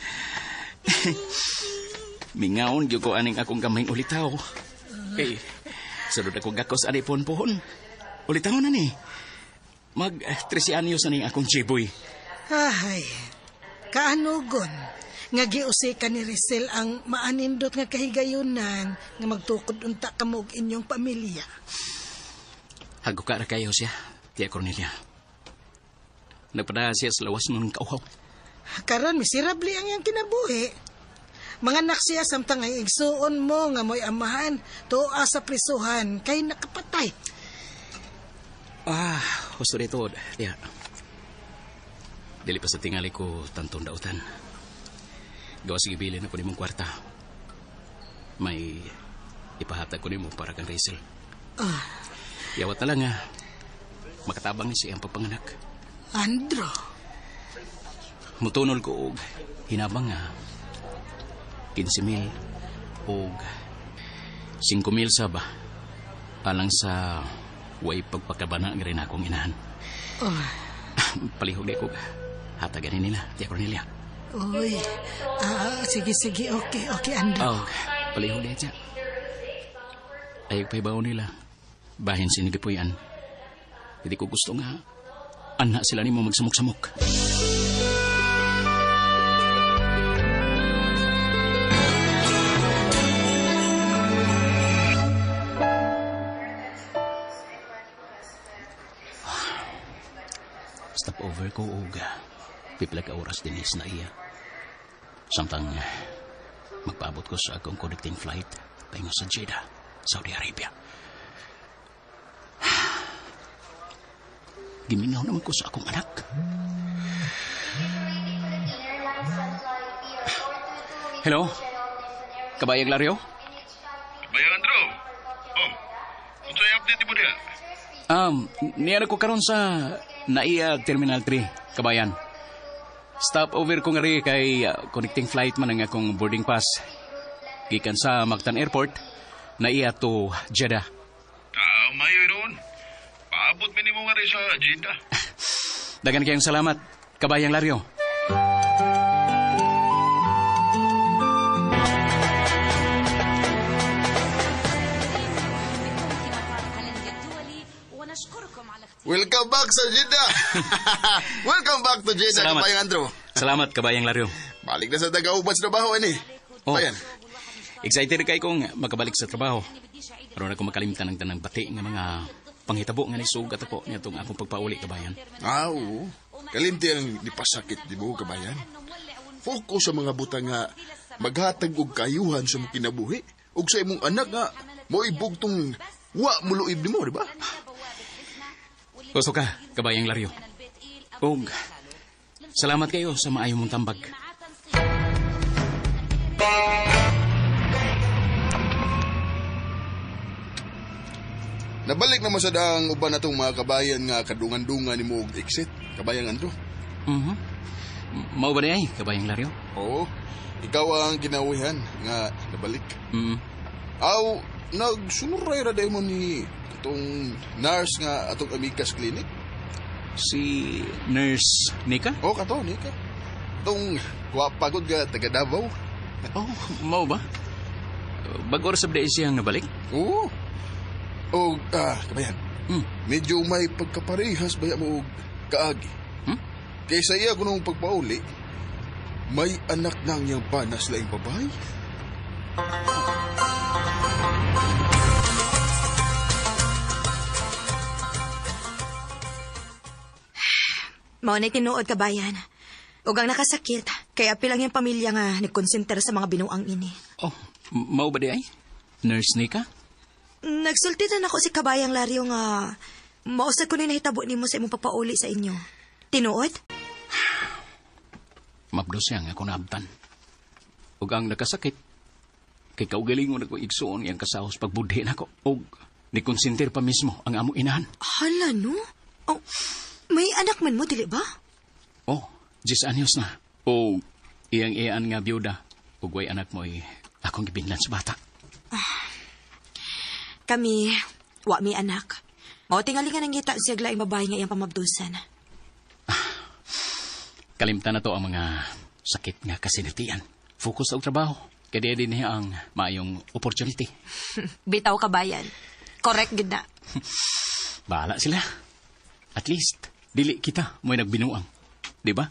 Mingaon gyud ko aning akong kamay ulitaw. Kay sadod ako gakos ani pohon. Ulitaw na ni. Mag 13 anyos na ning akong J-boy. Ay, kaanugon. Nga giusay ka ni Rizal ang maanindot nga kahigayunan nga magtukod unta ka mo og inyong pamilya. Hago ka ra kayo siya, Tia Cornelia. Nagpada siya sa lawas nung kauhaw. Karon miserable ang iyang kinabuhi. Manganak siya samtang ay igsuon mo nga mo'y amahan tuwa sa prisuhan kay nakapatay. Gusto dito, Tia. Dili pa sa tingali ko tantong dautan. Gawa sige bilin ako ni mong kwarta. May ipahatag ko ni mo para kang Rizal. Yawat na lang nga. Makatabang ni siya ang pagpanganak. Andrew. Mutunol ko og hinabang nga 15,000 og 5,000 sa ba. Alang sa way pagpakabana nga rin akong inahan. Palihog na ko. Hatagan nila, Tia Cornelia. Uy. Sige. Okay, Andrew. Palihog na siya. Ayag pa'y baon nila. Bahin sinigipuyan. Hindi ko gusto nga anak sila ni mo magsamok-samok. Stop over ko og pipila ka oras dinis na iya. Samtang magpaabot ko sa akong connecting flight paingo sa Jeddah, Saudi Arabia. Gimingaw naman ko sa akong anak. Hello? Kabayang Lario? Kabayang Andrew? Unsa yung update mo niya? Niyan ko karon sa NAIA Terminal 3, Kabayan. Stop over ko nga rin kay connecting flight man ang akong boarding pass. Gikan sa Mactan Airport, NAIA to Jeddah. Mayo noon. Paabot minimo nga rin sa Jeddah. Dagan kayong salamat, Kabayang Lario. Welcome back sa Jeddah. Welcome back to Jeddah, Kabayang Andrew. Salamat, Kabayang Lario. Balik na sa taga-ubas na baho, ani. Oh. Bayan. Excited kay kong magkabalik sa trabaho. Aron ako makalimtan ng tanang bati nga mga panghitabo nga nisugat ako nitong akong pagpauli, kabayan. Oo. Kalimti ang dipasakit di mo, kabayan. Focus sa mga butang nga maghatag og kayuhan sa mong kinabuhi. Og sa imong anak nga mo ibugtong wa muluib ni mo, di ba? Gusto ka, kabayang Laryo. Og salamat kayo sa maayo mong tambag. Nabalik naman sa daang uban natong mga kabayan nga kadungan-dungan ni mo og exit, kabayang Andrew. Mao ba ay, kabayang Laryo? Oo. Ikaw ang kinawihan nga nabalik. Aw, nagsunuray ra dayon mo ni itong nurse nga atong Amicas Clinic. Si Nurse Nika? Oo, kato, Nika. Itong pagod nga taga Davao. Oh, mao ba? Bago sa day siyang nabalik? Oo. O, kabayan, medyo may pagkaparehas ba mo kaagi? Kaysa iya kunong pagpauli, may anak na ang niyang panas laing babae. Mao na tinuod, kabayan. Ug ang nakasakit, kaya pilang yung pamilya nga nagkonsentra sa mga binuang ini. Oh, mao ba di ay? Nurse Nika? Nagsulti na ako si kabayang Laryo nga mausag ko na nahitabo nimo sa imong papauli sa inyo. Tinuod? Mabdo siya nga ako naabtan. Ug ang nakasakit, kay kaugalingon ako igsuon yang kasahos pagbudhi na ko. Ug nikonsintir pa mismo ang amo inahan. Hala, no? Oh, may anak man mo, dili ba? Oh, 10 anyos na. O iyang-iyaan nga biyuda. Ug way anak mo ay akong gibinlan sa bata. Kami, wa mi anak. Mao tingali nga nang ngita siya glaing babae nga iyang pamabdusan. Kalimtan na to ang mga sakit nga kasinatian. Focus sa trabaho. Kaya din niya ang maayong opportunity. Bitaw, kabayan. Correct, gid na. Bahala sila. At least, dili kita mo'y nagbinuang. Di ba?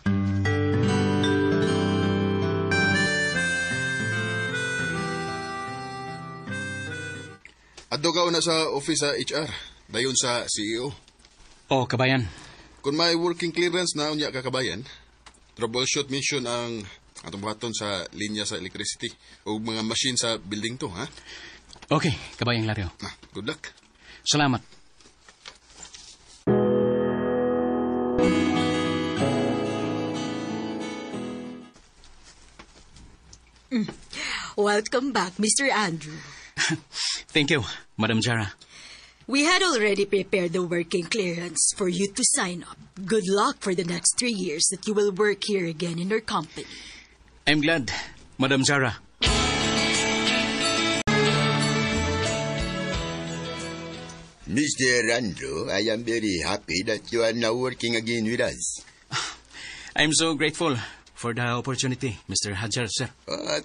Adto ka na sa office sa HR, dayon sa CEO. Oh, kabayan. Kung may working clearance na unya ka, kabayan, troubleshoot mission ang atong buhaton sa linya sa electricity o mga machine sa building to, ha? Okay, kabayang Laryo. Good luck. Salamat. Welcome back, Mr. Andrew. Thank you, Madam Jara. We had already prepared the working clearance for you to sign up. Good luck for the next 3 years that you will work here again in our company. I'm glad, Madam Jara. Mr. Andrew, I am very happy that you are now working again with us. I'm so grateful for the opportunity, Mr. Hajar, sir.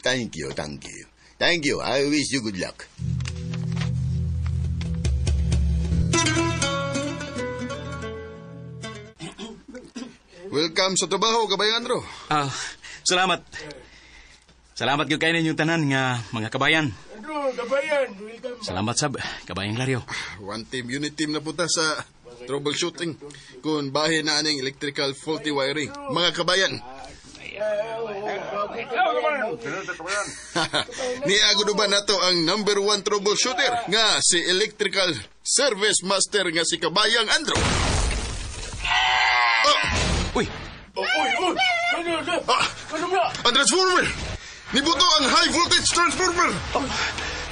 Thank you, thank you. Thank you. I wish you good luck. Welcome sa trabaho, kabayan Andrew. Salamat. Salamat yung kayo ninyong tanan nga mga kabayan. Kabayan, welcome. Salamat sab, kabayang Laryo. One team, unit team na punta sa troubleshooting kung bahin na aning electrical faulty wiring. Mga kabayan. Niago ba na to ang number 1 troubleshooter nga si electrical service master nga si kabayang Andrew. Uy! Ang transformer! Nibuto ang high voltage transformer!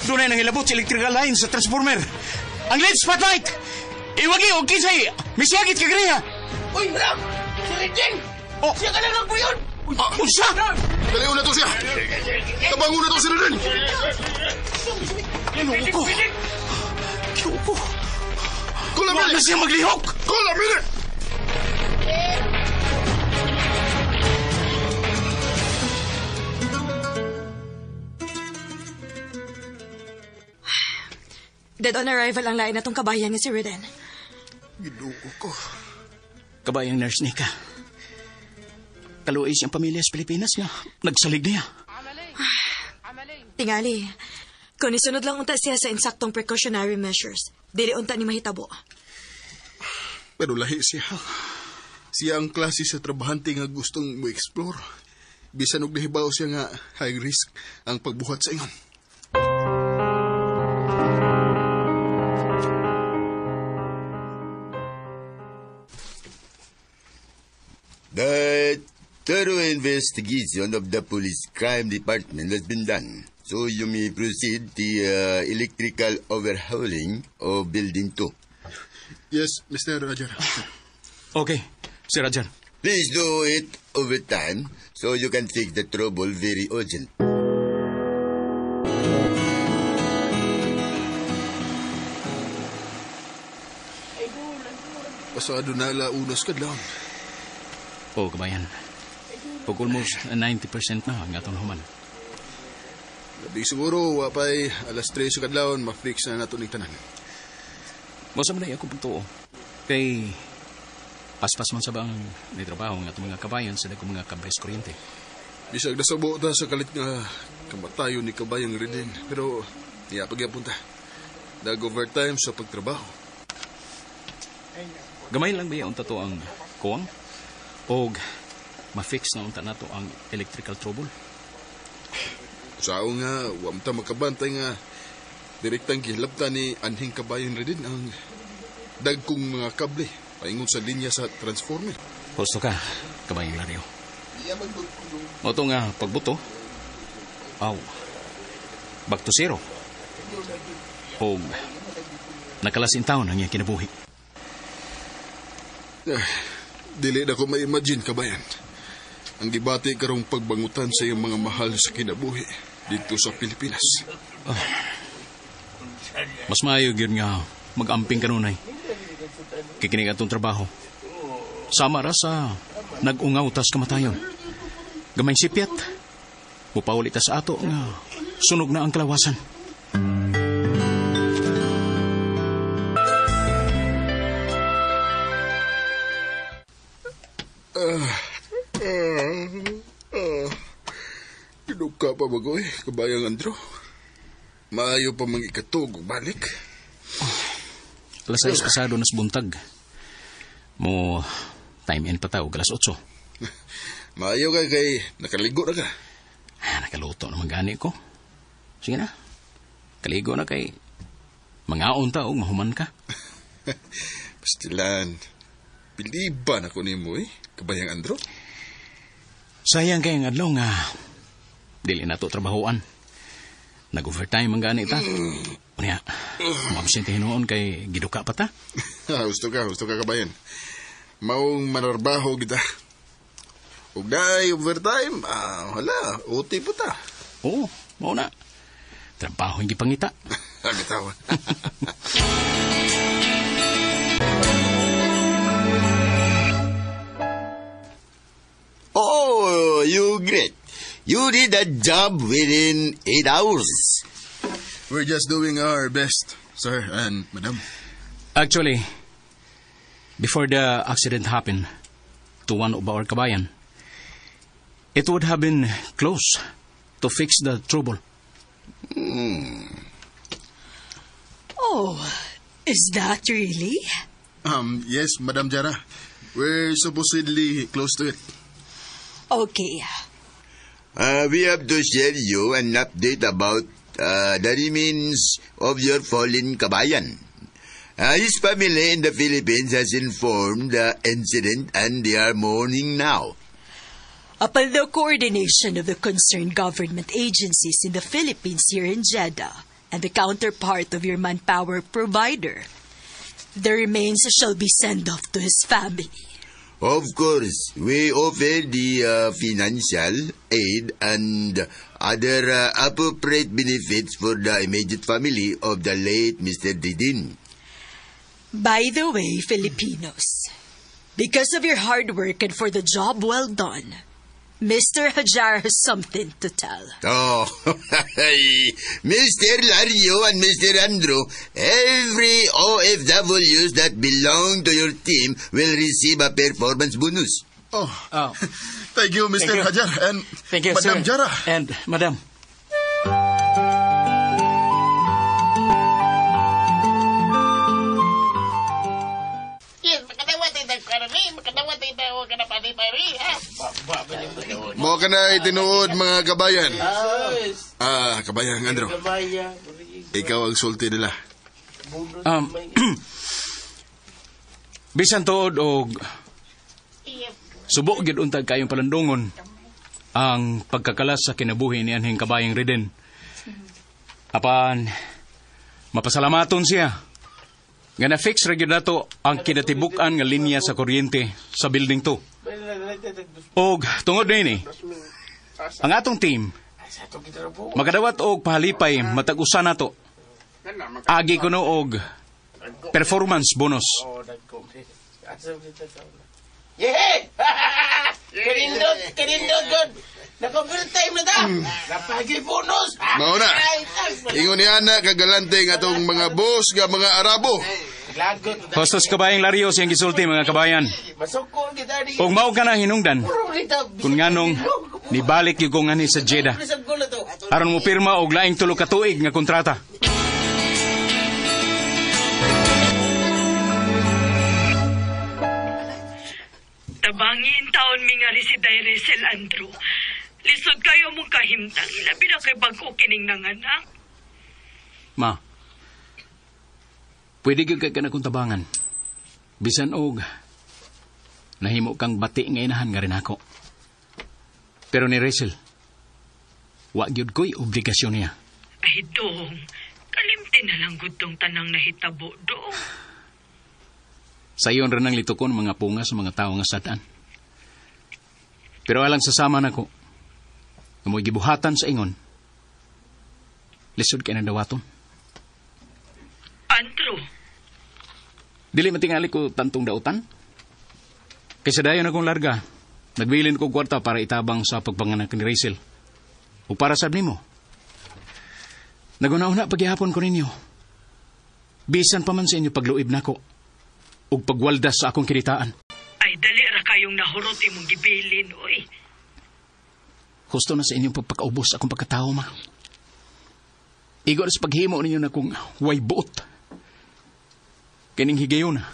Doon ay nangilabot sa electrical line sa transformer. Ang LED spotlight! Iwagi o kinsay! Misyagit ka gariha! Uy, Bram! Si Regine! Oh! Siya ka lang po yun! Unsa? Daliw na to siya! Tabango na to si Regine! Kinuko! Kinuko! Kula Wala na siya maglihok! Kula, mili! Dead on arrival ang lain natong kabayan nga si Reden. Giduko ko. Kabayang Nurse Nika. Kaluoy siyang pamilya sa Pilipinas nga. Nagsalig niya. Tingali, kung isunod lang unta siya sa insaktong precautionary measures, dili unta ni mahitabo. Pero lahi siya. Siya ang klase sa trabahante nga gustong mo-explore. Bisan og nahibaw siya nga high risk ang pagbuhat sa ingon. The thorough investigation of the police crime department has been done. So you may proceed the electrical overhauling of Building 2. Yes, Mr. Rajar. Okay, Sir Rajar. Please do it overtime so you can fix the trouble very urgent. Pasado na launas ka lang. Kabayan. Pag almost 90% na ang atong human. Labi siguro, wapay alas 3 sa kadlawon, ma-fix na nato ning tanan. Masa man ako pagtuo. Kay paspas man sa bang may trabaho ng atong mga kabayan sa dagong mga kabayas kuryente. Bisag nasabo ta sa kalit nga kamatayon ni kabayang Redin. Pero, niya pagyapon ta. Nag-overtime sa pagtrabaho. Gamay lang ba yung tato ang kuwang? O ma-fix na unta nato ang electrical trouble? Sao nga, wamta makabantay nga direktang gilabta ni Anhing Kabayan Redin ang dagkong mga kable paingon sa linya sa transformer. Gusto ka, Kabayang Lario. O ito nga, pagbuto. Back to zero. O nakalasin taon ang iyang kinabuhi. Dili na ko ma-imagine, Kabayan. Ang gibati karong pagbangutan sa iyong mga mahal sa kinabuhi dito sa Pilipinas. Mas maayo yun nga mag-amping kanunay. Kikinig atong trabaho. Sama ra sa nag-ungaw tas kamatayon. Gamay sipyat. Mupaulit ta sa ato nga sunog na ang kalawasan. Pinuka pa bagoy, Kabayang Andro. Maayo pa mang ikatog o balik. Alas 6 pasado nas buntag. Mo time in pa tao, alas 8. Maayo ka kay nakaligo na ka. Nakaluto naman gani ko. Sige na. Kaligo na kay mangaon ta o mahuman ka. Pastilan. Piliban ako ni mo Kabayang Andro. Sayang kayang adlaw nga dili na to trabahoan. Nag-overtime ang gani ta. Unya, mabsente hinoon kay giduka pa ta. Gusto ka, Kabayan. Maong manarbaho kita. Ug day overtime, hala, uti po ta. Oo, mao na. Trabaho hindi pangita. Agitawa. Oh, you great. You did the job within 8 hours. We're just doing our best, sir and madam. Actually, before the accident happened to one of our kabayan, it would have been close to fix the trouble. Oh, is that really? Yes, Madam Jara. We're supposedly close to it. Okay. We have to share you an update about the remains of your fallen kabayan. His family in the Philippines has informed the incident and they are mourning now. Upon the coordination of the concerned government agencies in the Philippines here in Jeddah and the counterpart of your manpower provider, the remains shall be sent off to his family. Of course, we offer the financial aid and other appropriate benefits for the immediate family of the late Mr. Didin. By the way, Filipinos, because of your hard work and for the job well done, Mr. Hajar has something to tell. Oh, Mr. Lario and Mr. Andrew, every OFWs that belong to your team will receive a performance bonus. Oh. Thank you, Mr. Hajar and Thank you, Madam sir. Jara. And Madam. ka na itinuod mga kabayan. Kabayan, Andro. Ikaw ang sulti nila. Bisan tuod og subok gid untag kayong palandungon ang pagkakalas sa kinabuhi ni anhing kabayang Riden. Apan mapasalamaton siya nga na-fix ra gyud nato ang kinatibuk-an nga linya sa kuryente sa building 2. Og tungod niini, ang atong team makadawat og pahalipay matag usa nato. Agi kuno og performance bonus. Kanindot, good. Naka-overtime na ta. Napagi bonus. Mauna, ingon ni Ana kagalante nga itong mga boss nga mga Arabo. Hostos kabayang Larios yung gisulti mga kabayan. Og mao ka na hinungdan kung nganong nibalik yung kong ani sa Jeddah aron mo pirma og laing 3 ka tuig nga kontrata. Tabangin taon mi nga si Resel Andrew. Lisod kayo mong kahimtang. Labi na kay bago kining nanganak. Ma, pwede gyud kay kana kong tabangan. Bisan og nahimo kang bati nga inahan nga rin ako. Pero ni Resel, wa gyud ko'y obligasyon niya. Ay, dong. Kalimti na lang gud tong tanang nahitabo, dong. Sayon rin ang litukon mga punga sa mga tao nga satan. Pero alang sasama na ko, amoy gibuhatan sa ingon, lisod kay na dawaton. Andrew. Dili matingali ko tantong dautan. Kaysa dayon akong larga, nagbilin ko kwarta para itabang sa pagpanganak ni Resel. O para sab nimo. Naguna-una paghihapon ko ninyo. Bisan pa man sa inyo pagluib nako ug pagwaldas sa akong kinitaan. Ay, dali ra kayong nahurot imong gibilin, oy. Gusto na sa inyong pagpakaubos akong pagkatao, ma. Igo na sa paghimo ninyo na kung way buot. Kining higayon na.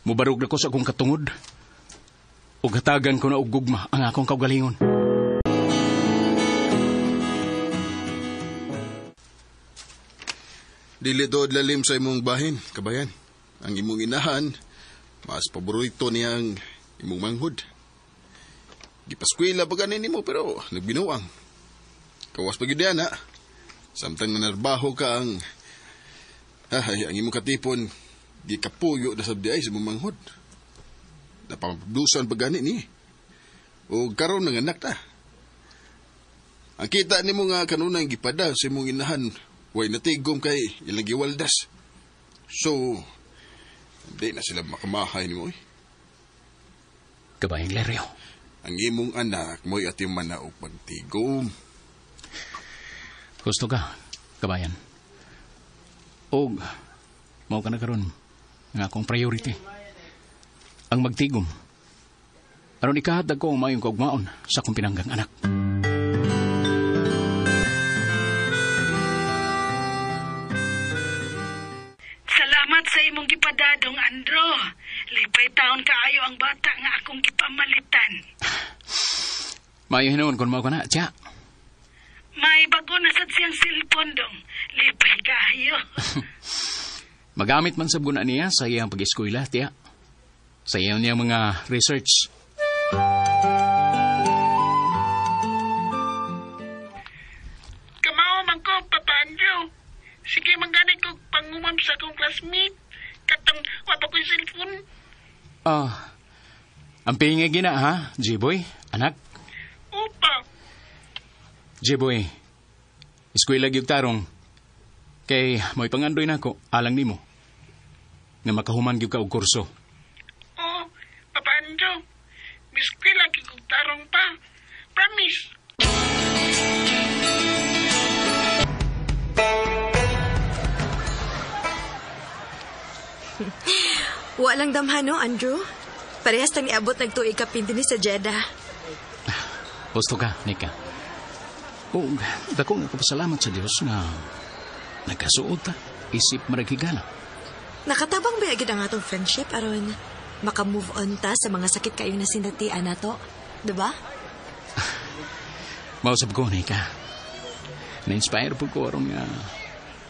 Mubarog na ko sa akong katungod. Ug hatagan ko na og gugma ang akong kaugalingon. Dili dood lalim sa imong bahin, kabayan. Ang imong inahan, mas paborito niyang imong manghod. Gipaskwela pa ganin mo pero nagbinuang. Kawas pa gyud na. Samtang nanarbaho ka ang imong katipon, di kapuyo na sabdi ay sa imong manghod. Napapabdusan pa ganin ni. O karon nanganak ta. Ang kita nimo nga kanunay gipada sa imong inahan, way natigom kay ilang giwaldas. So, hindi na sila makamahay ni mo. Kabayang Leryo. Ang imong anak mo'y ating manaog pagtigom. Gusto ka, kabayan. O, mao ka na karon nga akong priority. Ang magtigom. Aron ikahatag ko ang mayong kaugmaon sa akong pinanggang anak. Salamat sa imong gipadadong, Andro. Lipay taon kaayo ang bata nga akong gipamalitan. Mayo hinuon kon mao ka na, tiya. May bago na sad siyang cellphone, dong. Lipay kaayo. Magamit man sa guna niya sa iyang pag-eskwela, tiya. Sa iyang niya mga research. Kamao man ko, Papa Andrew. Sige, mangganit ko pangumam sa akong classmate. Katong wapa ko yung cellphone. Ang pingay gina, ha, J-boy, anak? Opa. J-boy, eskwela gyud tarong. Kay mo'y pangandoy nako alang nimo. Nga makahuman gyud ka og kurso. Oh, Papa Andrew. Biskwila kikog tarong pa. Promise. Walang damhan, no, Andrew? Parehas tang iabot nagtuig ka pindini sa Jeddah. Gusto ka, Nika. O, dako nga kapasalamat sa Diyos na nagkasuot ta, isip maragigala. Nakatabang ba agad ang atong friendship aron makamove on ta sa mga sakit kayong nasinatian nato? Diba? Mausap ko, Nika. Na-inspire po ko aron nga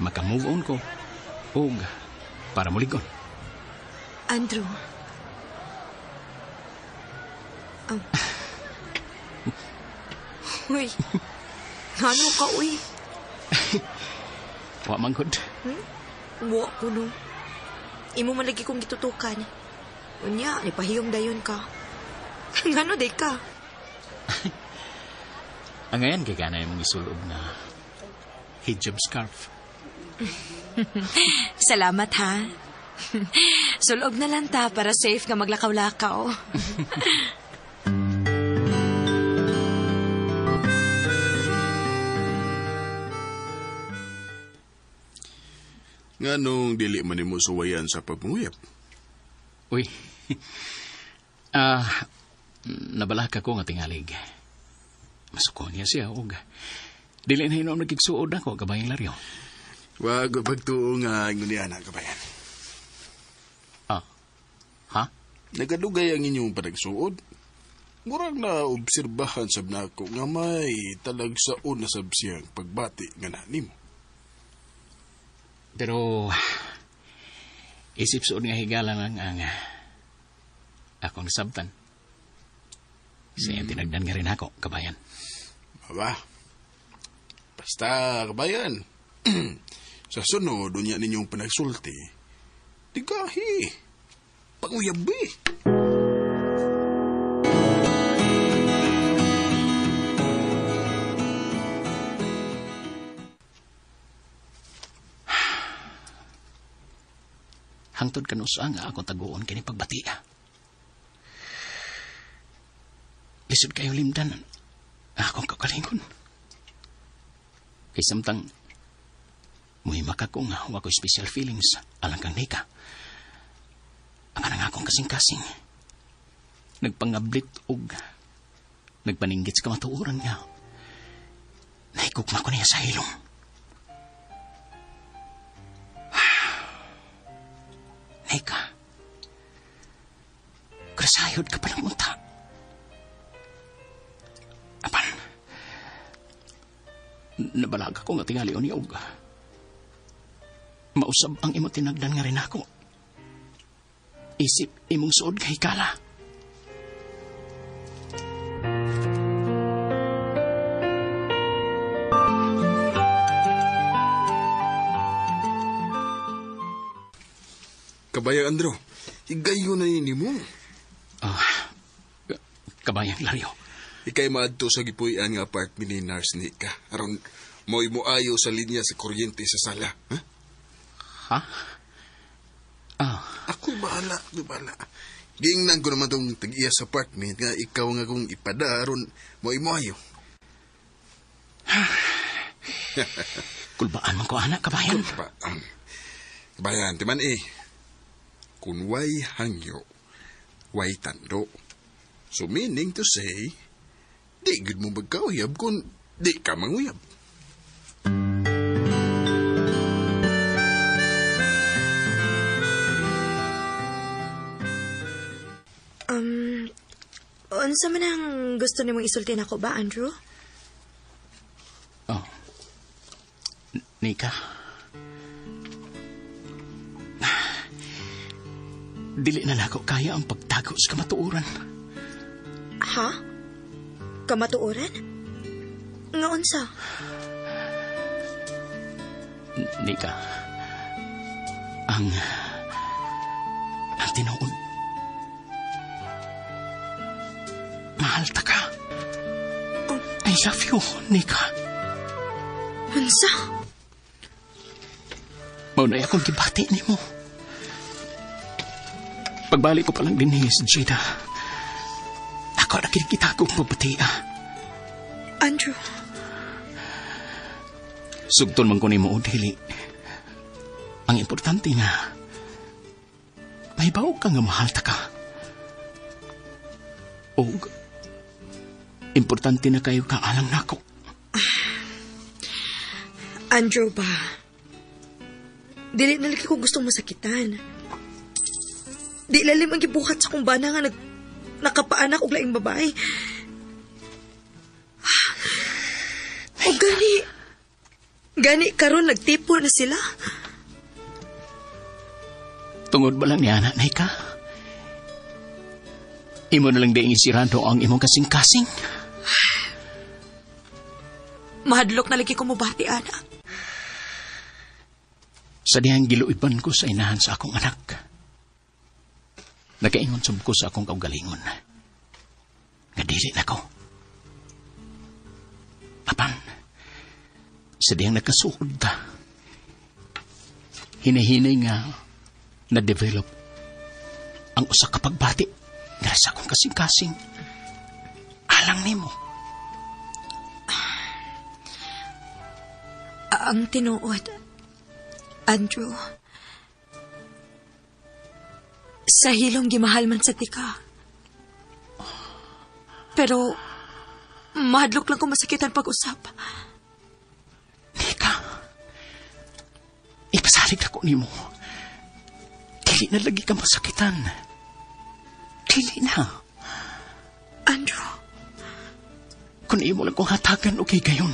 maka-move on ko. O para muligon. Andrew. Oh. Uy. Ano ka, uy? Wa man gud. Wa ko no. Imo malagi kong gitutukan. Unya, nipahiyong dayon ka. Ngano day ka? Ang ngayon kay ganay mong isulob na hijab scarf. Salamat ha. Sulob na lang ta para safe nga maglakaw-lakaw. Nganong dili man nimo suwayan sa pagmuyap? Uy. Nabala ka ko nga tingalig. Masuko niya siya, og. Dili na hinom nagkigsuod ako, kabayang Laryo. Wag pagtuo nga ngulian na, kabayan. Ha? Nagadugay ang inyong panagsuod. Murag na obserbahan sab na ako nga may talagsaon na sab siyang pagbati nga nanim. Pero, isip suod nga higala lang ang akong nasabtan. Siya tinagdan nga rin ako, kabayan. Aba, basta, kabayan. Sa sunod, unya ninyong panagsulti, digahi, panguyabi. Hangtod kanusa nga ako taguon kini pagbati. Lisod kayo limdan. Akong kakalingon. Kay samtang muhimaka ko nga wako special feelings alang kang Nika. Ang anang akong kasing-kasing. Nagpangablit og nagpaninggit sa kamatuuran nga. Naikukma ko niya sa hilong. Nika, krasayod ka pa ng unta. Apan, nabalaga ko nga tingali o ni Og. Mausab ang imo tinagdan nga rin ako. Isip imong suod kay Kala. Kabayang Andrew, higayo na yun mo. Kabayang Laryo. Ikay maadto sa gipuy-an nga apartment ni Nars Nika. Aron mo'y muayo sa linya sa kuryente sa sala. Ha? Ako bahala. Gingnan ko naman tong tag-iya sa apartment nga ikaw nga kong ipada aron mo'y muayo. Kulbaan man ko anak, kabayan. Kabayan, timan kung way hangyo, way tando. So meaning to say, di good mo magkauyab kung di ka manguyab. Unsa man ang gusto nimong isulti nako ba, Andrew? Nika. Dili na nako kaya ang pagtago sa kamatuoran. Ha? Kamatuoran? Nga unsa? Nika, ang tinuod. Mahal ta ka. I love you, Nika. Unsa? Maunay akong gibati ni mo. Pagbalik ko palang din ni Gina, ako nakikita kong pabati. Andrew. Sugton man ko ni mo, dili. Ang importante nga, may baog ka nga mahal ta ka. O, importante na kayo ka alang nako. Andrew ba? Dili nalaki ko gustong masakitan. Di lalim ang gibuhat sa kong bana nga nakapaanak og laing babae. Gani karon nagtipo na sila. Tungod ba lang ni anak na ka? Imo na lang daing isirado ang imong kasing-kasing. Mahadlok na lagi ko mubati, anak. Sa dihang giluiban ko sa inahan sa akong anak. Nakaingon sab ko sa akong kaugalingon. Nga dili na ko. Apan, sa dihang nakasuod ta, hinahinay nga na-develop ang usa ka pagbati nga sa akong kasing-kasing. Alang nimo. Ang tinuod, Andrew, sa hilong gimahal man sa tika. Pero, mahadlok lang kung masakitan pag-usap. Nika, ipasalig ako nimo. Dili na lagi ka masakitan. Dili na. Andrew. Kung imo lang kong hatagan, okay gayon.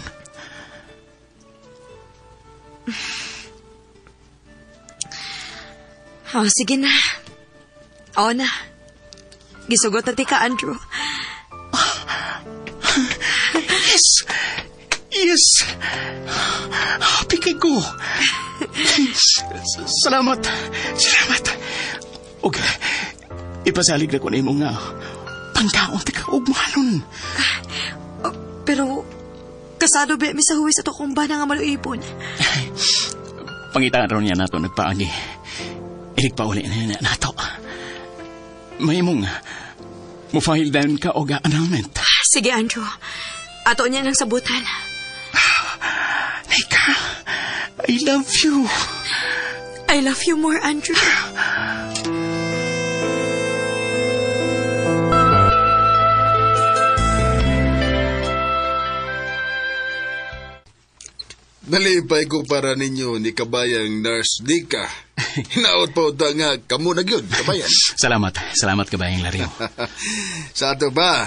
Oh, sige na. Oo na. Gisugot na tika, Andrew. Yes! Yes! Happy kay ko. Salamat. Salamat. Okay. Ipasalig na ko na imo nga. Pangkaon tika ugmalon. Pero, kasado ba mi sa huwis ato kung ba nga maluipon? Pangitaan ron niya nato nagpaagi. Ilig pa uli na nato. May mong mo-file down ka o ga-annulment. Sige, Andrew. Ato niya nang sabutan. Nika, I love you. I love you more, Andrew. Nalipay ko para ninyo ni kabayang Nurse Nika. Hinaot po ta nga kamo na gyud kabayan. Salamat kabayang Lario. Sa ato ba?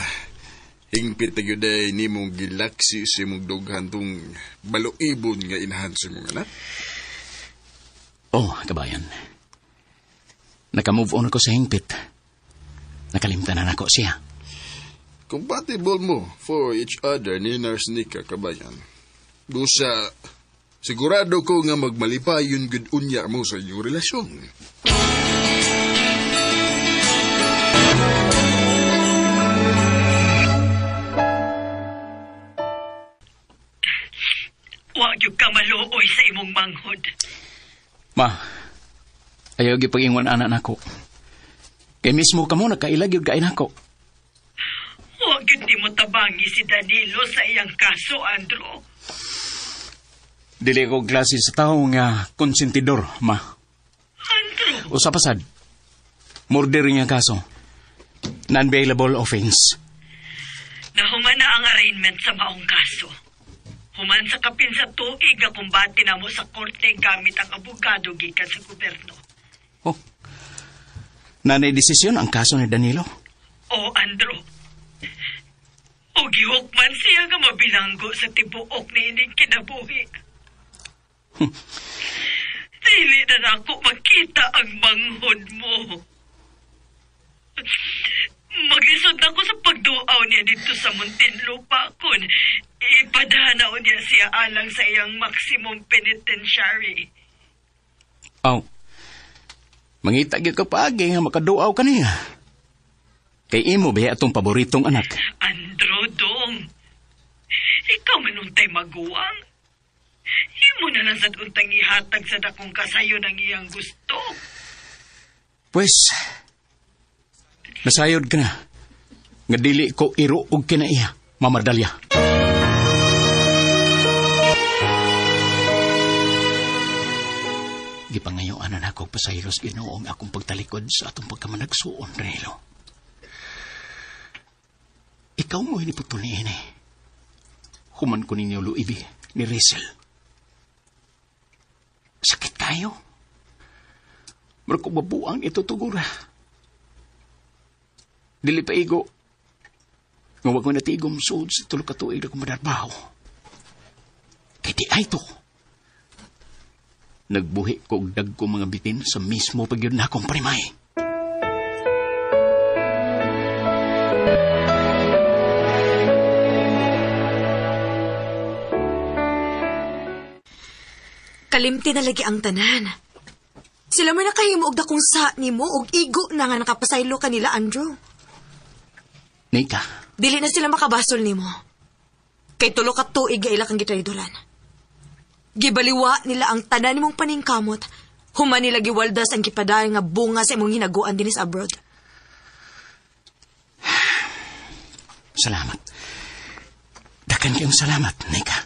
Hingpit na gyud ay nimong gilaksi sa imong dughan tong baluibon nga inahan sa imong anak. Oh, kabayan. Naka-move on ako sa hingpit. Nakalimtan na ako siya. Compatible mo for each other ni Nurse Nika, kabayan. Busa, sigurado ko nga magmalipayon gud unya mo sa inyong relasyon. Huwag yung kamaluoy sa imong manghod. Ma, ayaw gipag-ingon anak nako. Kay mismo ka mo nakailag yung kain ako. Huwag yun di mo tabangi si Danilo sa iyang kaso, Andrew. Dili ko klase sa tao nga konsentidor, ma. Andrew? O sa pasad, murder niya kaso. Non-bailable offense. Nahuman na ang arraignment sa maong kaso. Human sa kapin sa tuig nga kumbati na mo sa korte gamit ang abogado gikan sa gobyerno. Oh, nanay desisyon ang kaso ni Danilo? O, Andrew. O gihukman siya nga mabilanggo sa tibuok na ining kinabuhi. Dili na ako makita ang manghod mo. Maglisod ako sa pagduaw niya dito sa Muntinlupa kun ipadanaw niya siya alang sa iyang maximum penitentiary. Oh, mangita gyud ka paagi nga makaduaw ka niya. Kay imo ba atong paboritong anak? Andrew, dong. Ikaw manuntay maguwang. Imo na lang sa untang ihatag sa dakong kasayo ng iyang gusto. Pues, nasayod ka na. Nga dili ko iruog kinaiya, mamadalya. Gipangayoan na ako pasayros ginoong akong pagtalikod sa atong pagkamanagsuon, Danilo. Ikaw mo hiniputol ni Ine. Human ko ninyo luibi ni Rizel. Sakit kayo. Markubabuang ito tugura. Dili pa igo. Nga wag mo natigom suod sa tulog katuig na kumadarbaho. Kay di ay to. Nagbuhi ko og dagko mga bitin sa mismo pagyud na akong primay. Kalimti na lagi ang tanan. Sila may nakahimo og dakong sa nimo og igo na nga nakapasaylo kanila, Andrew. Nika. Dili na sila makabasol nimo. Kay tulo ka tuig ila kang gitraydolan. Gibaliwa nila ang tanan nimong paningkamot. Human nila giwaldas ang gipadayon nga bunga sa imong hinaguan dinis abroad. Salamat. Dakan kayong salamat, Nika.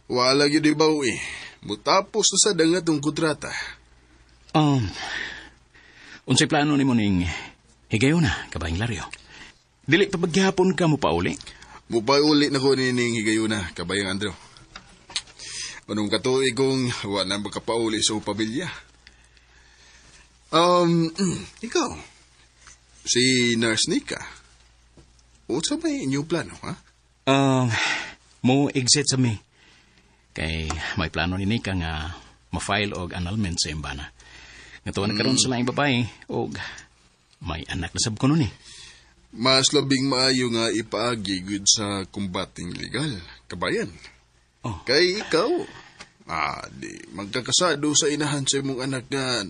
Wala gyud ibaw eh. Mutapos na sa dangat ng kontrata. Unsay plano nimo ning higayon na, kabayang Laryo? Dili pa bagyapon ka mo pauli? Mupauli na ko nining higayon na, kabayang Andrew. Anong katuig kong wala makapauli sa pabilya? Ikaw, si Nurse Nika, unsa may inyong plano, ha? Mo exit sa mi. Kay may plano ni Nika nga ma-file og annulment sa imbana. Nga tuwa na karon sa laing babae og may anak na sab ko nun eh. Mas labing maayo nga ipaagi gud sa kumbating legal, kabayan. Kay ikaw, di magkakasado sa inahan sa imong anak nga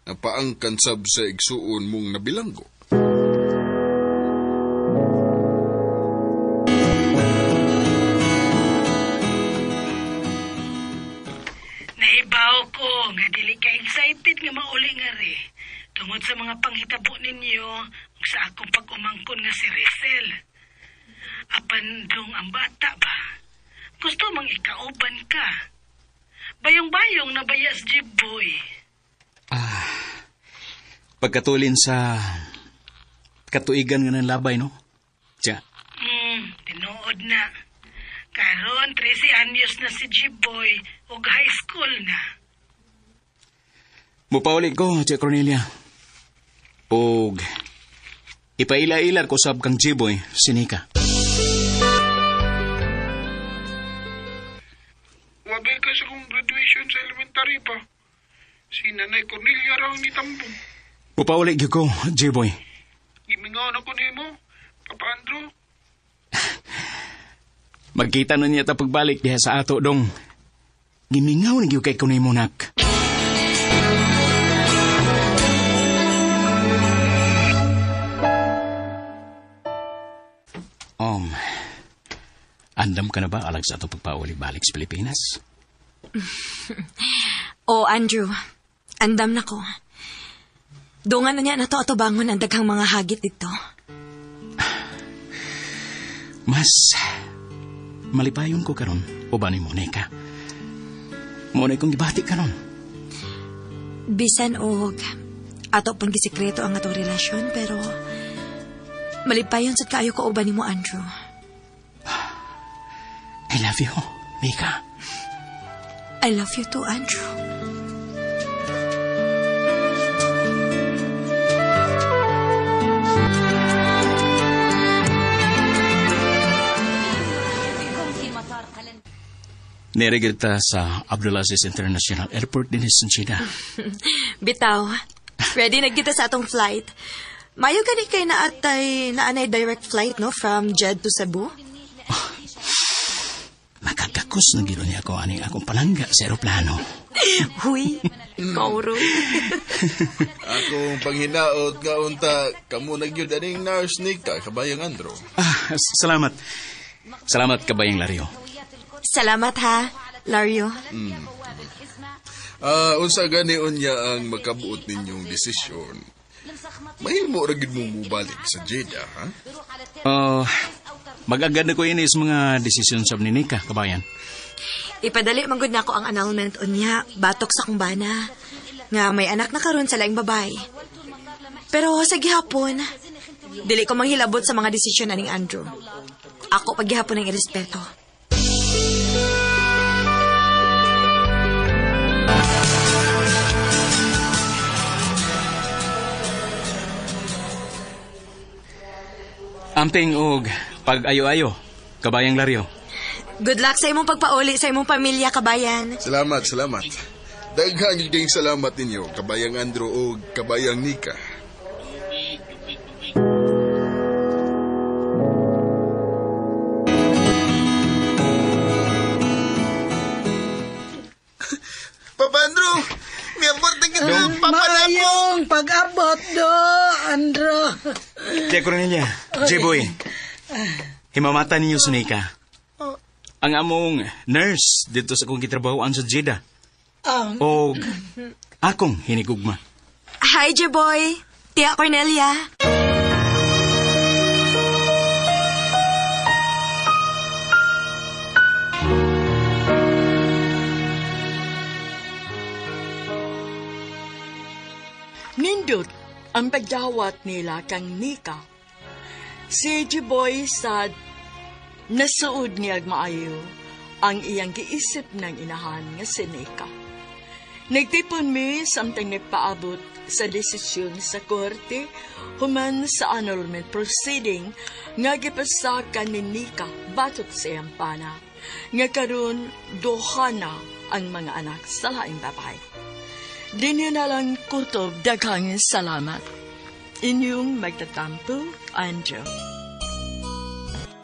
napaangkan sab sa igsuon mong nabilanggo. Naibaw ko nga dili ka excited nga mauli nga ri. Tungod sa mga panghitabo ninyo ug sa akong pag-umangkon nga si Rizel. Apan dong ang bata ba? Gusto mang ikauban ka. Bayong-bayong na bayas Jiboy. Pagkatulin sa katuigan nga ng labay, no? Tiya. Tinuod na. Karon 13 anyos na si Jiboy ug high school na. Mupauli ko, Tia Cornelia. Og ipaila-ilar ko sab kang Jiboy, si Nika. Wabay ka sa kong graduation sa elementary pa. Si Nanay Cornelia raw ni Tambong. Mupauli ko, Jiboy. Gimingaw na ko nimo, Papa Andrew. Magkita na niya ta pagbalik diha sa ato, dong. Gimingaw na gyud kay kunay mo, nak. Andam ka na ba alag sa ato pagpauli-balik sa Pilipinas? Andrew. Andam na ko. Dungan na niya na to ato bangon ang daghang mga hagit dito. Mas malipayon ko karon o ba ni Monica? Muna kong gibati karon. Bisan og ato pang gisikreto ang ato relasyon, pero malipayon sad kaayo ko uban nimo, Andrew. I love you, Nika. I love you too, Andrew. Nirigid ta sa Abdulaziz International Airport din sa China. Bitaw. Ready na kita sa atong flight. Mayo gani kay naanay direct flight, no, from Jeddah to Cebu. Makagakos na gilo niya ko aning akong palangga sa aeroplano. Huy, kauro. Akong panghinaot nga unta, kamo nagyud aning Nurse Nika, kabayang Andrew. Salamat. Salamat, kabayang Laryo. Salamat ha, Laryo. Unsa gani unya ang makabuot ninyong desisyon? Mahimo ra gid mo mubalik sa Jeddah, ha? Mag-agad ko ini sa mga desisyon sa ni Nika, kabayan. Ipadali manggod na ako ang annulment unya, batok sa kumbana. Nga may anak na karon sa laing babae. Pero sa gihapon, dili ko manghilabot sa mga desisyon aning Andrew. Ako paghihapon ang irespeto. Amping og pag-ayo-ayo, kabayang Laryo. Good luck sa imong pagpauli sa imong pamilya, kabayan. Salamat. Daghang higing salamat ninyo, kabayang Andrew o kabayang Nika. Papa Andrew, may aborting ka na, Papa Mayong pag-abot do, Andro. Tiya Cornelia, J-Boy, himamata ninyo sa Nika. Ang among nurse dito sa kong kitrabahoan sa Jeddah. O akong hinigugma. Hi, J-Boy. Tia Cornelia. Nindot ang pagdawat nila kang Nika. Si J-Boy sad nasuod niya maayo ang iyang giisip ng inahan nga si Nika. Nagtipon mi samtang nagpaabot sa desisyon sa korte human sa annulment proceeding nga gipasakan ni Nika batot sa iyang pana nga karon duha na ang mga anak sa laing babae. Dinyo na lang kutob daghang salamat. Inyong magtatampo, Andrew.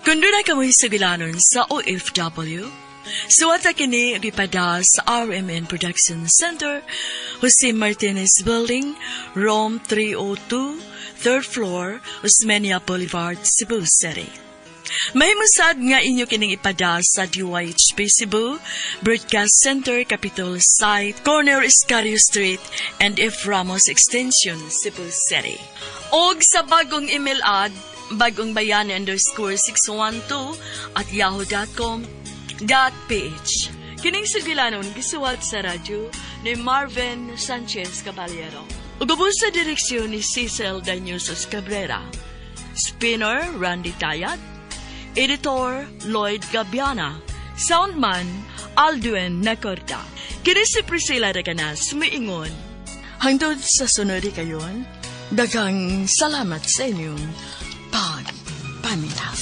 Kung doon na kamoy sugilanon sa OFW, suwata kini ripada sa RMN Production Center, Jose Martinez Building, Rome 302, 3rd floor, Osmeña Boulevard, Cebu City. May musad nga inyo kining ipada sa DYHP Cebu, Broadcast Center, Capitol Site, Corner Iscario Street, and F. Ramos Extension, Cebu City. Og sa bagong email ad, bagongbayani_612@yahoo.com.ph. Kining sugilanon gisuwat sa radyo ni Marvin Sanchez Caballero. Ugubos sa direksyon ni Cecil Dañosos Cabrera. Spinner Randy Tayat. Editor Lloyd Gabiana. Soundman Aldwin Nacorda. Kini si Priscilla Reganas muingon. Hangtod sa sunod kayon, daghang salamat sa inyong pagpaminaw.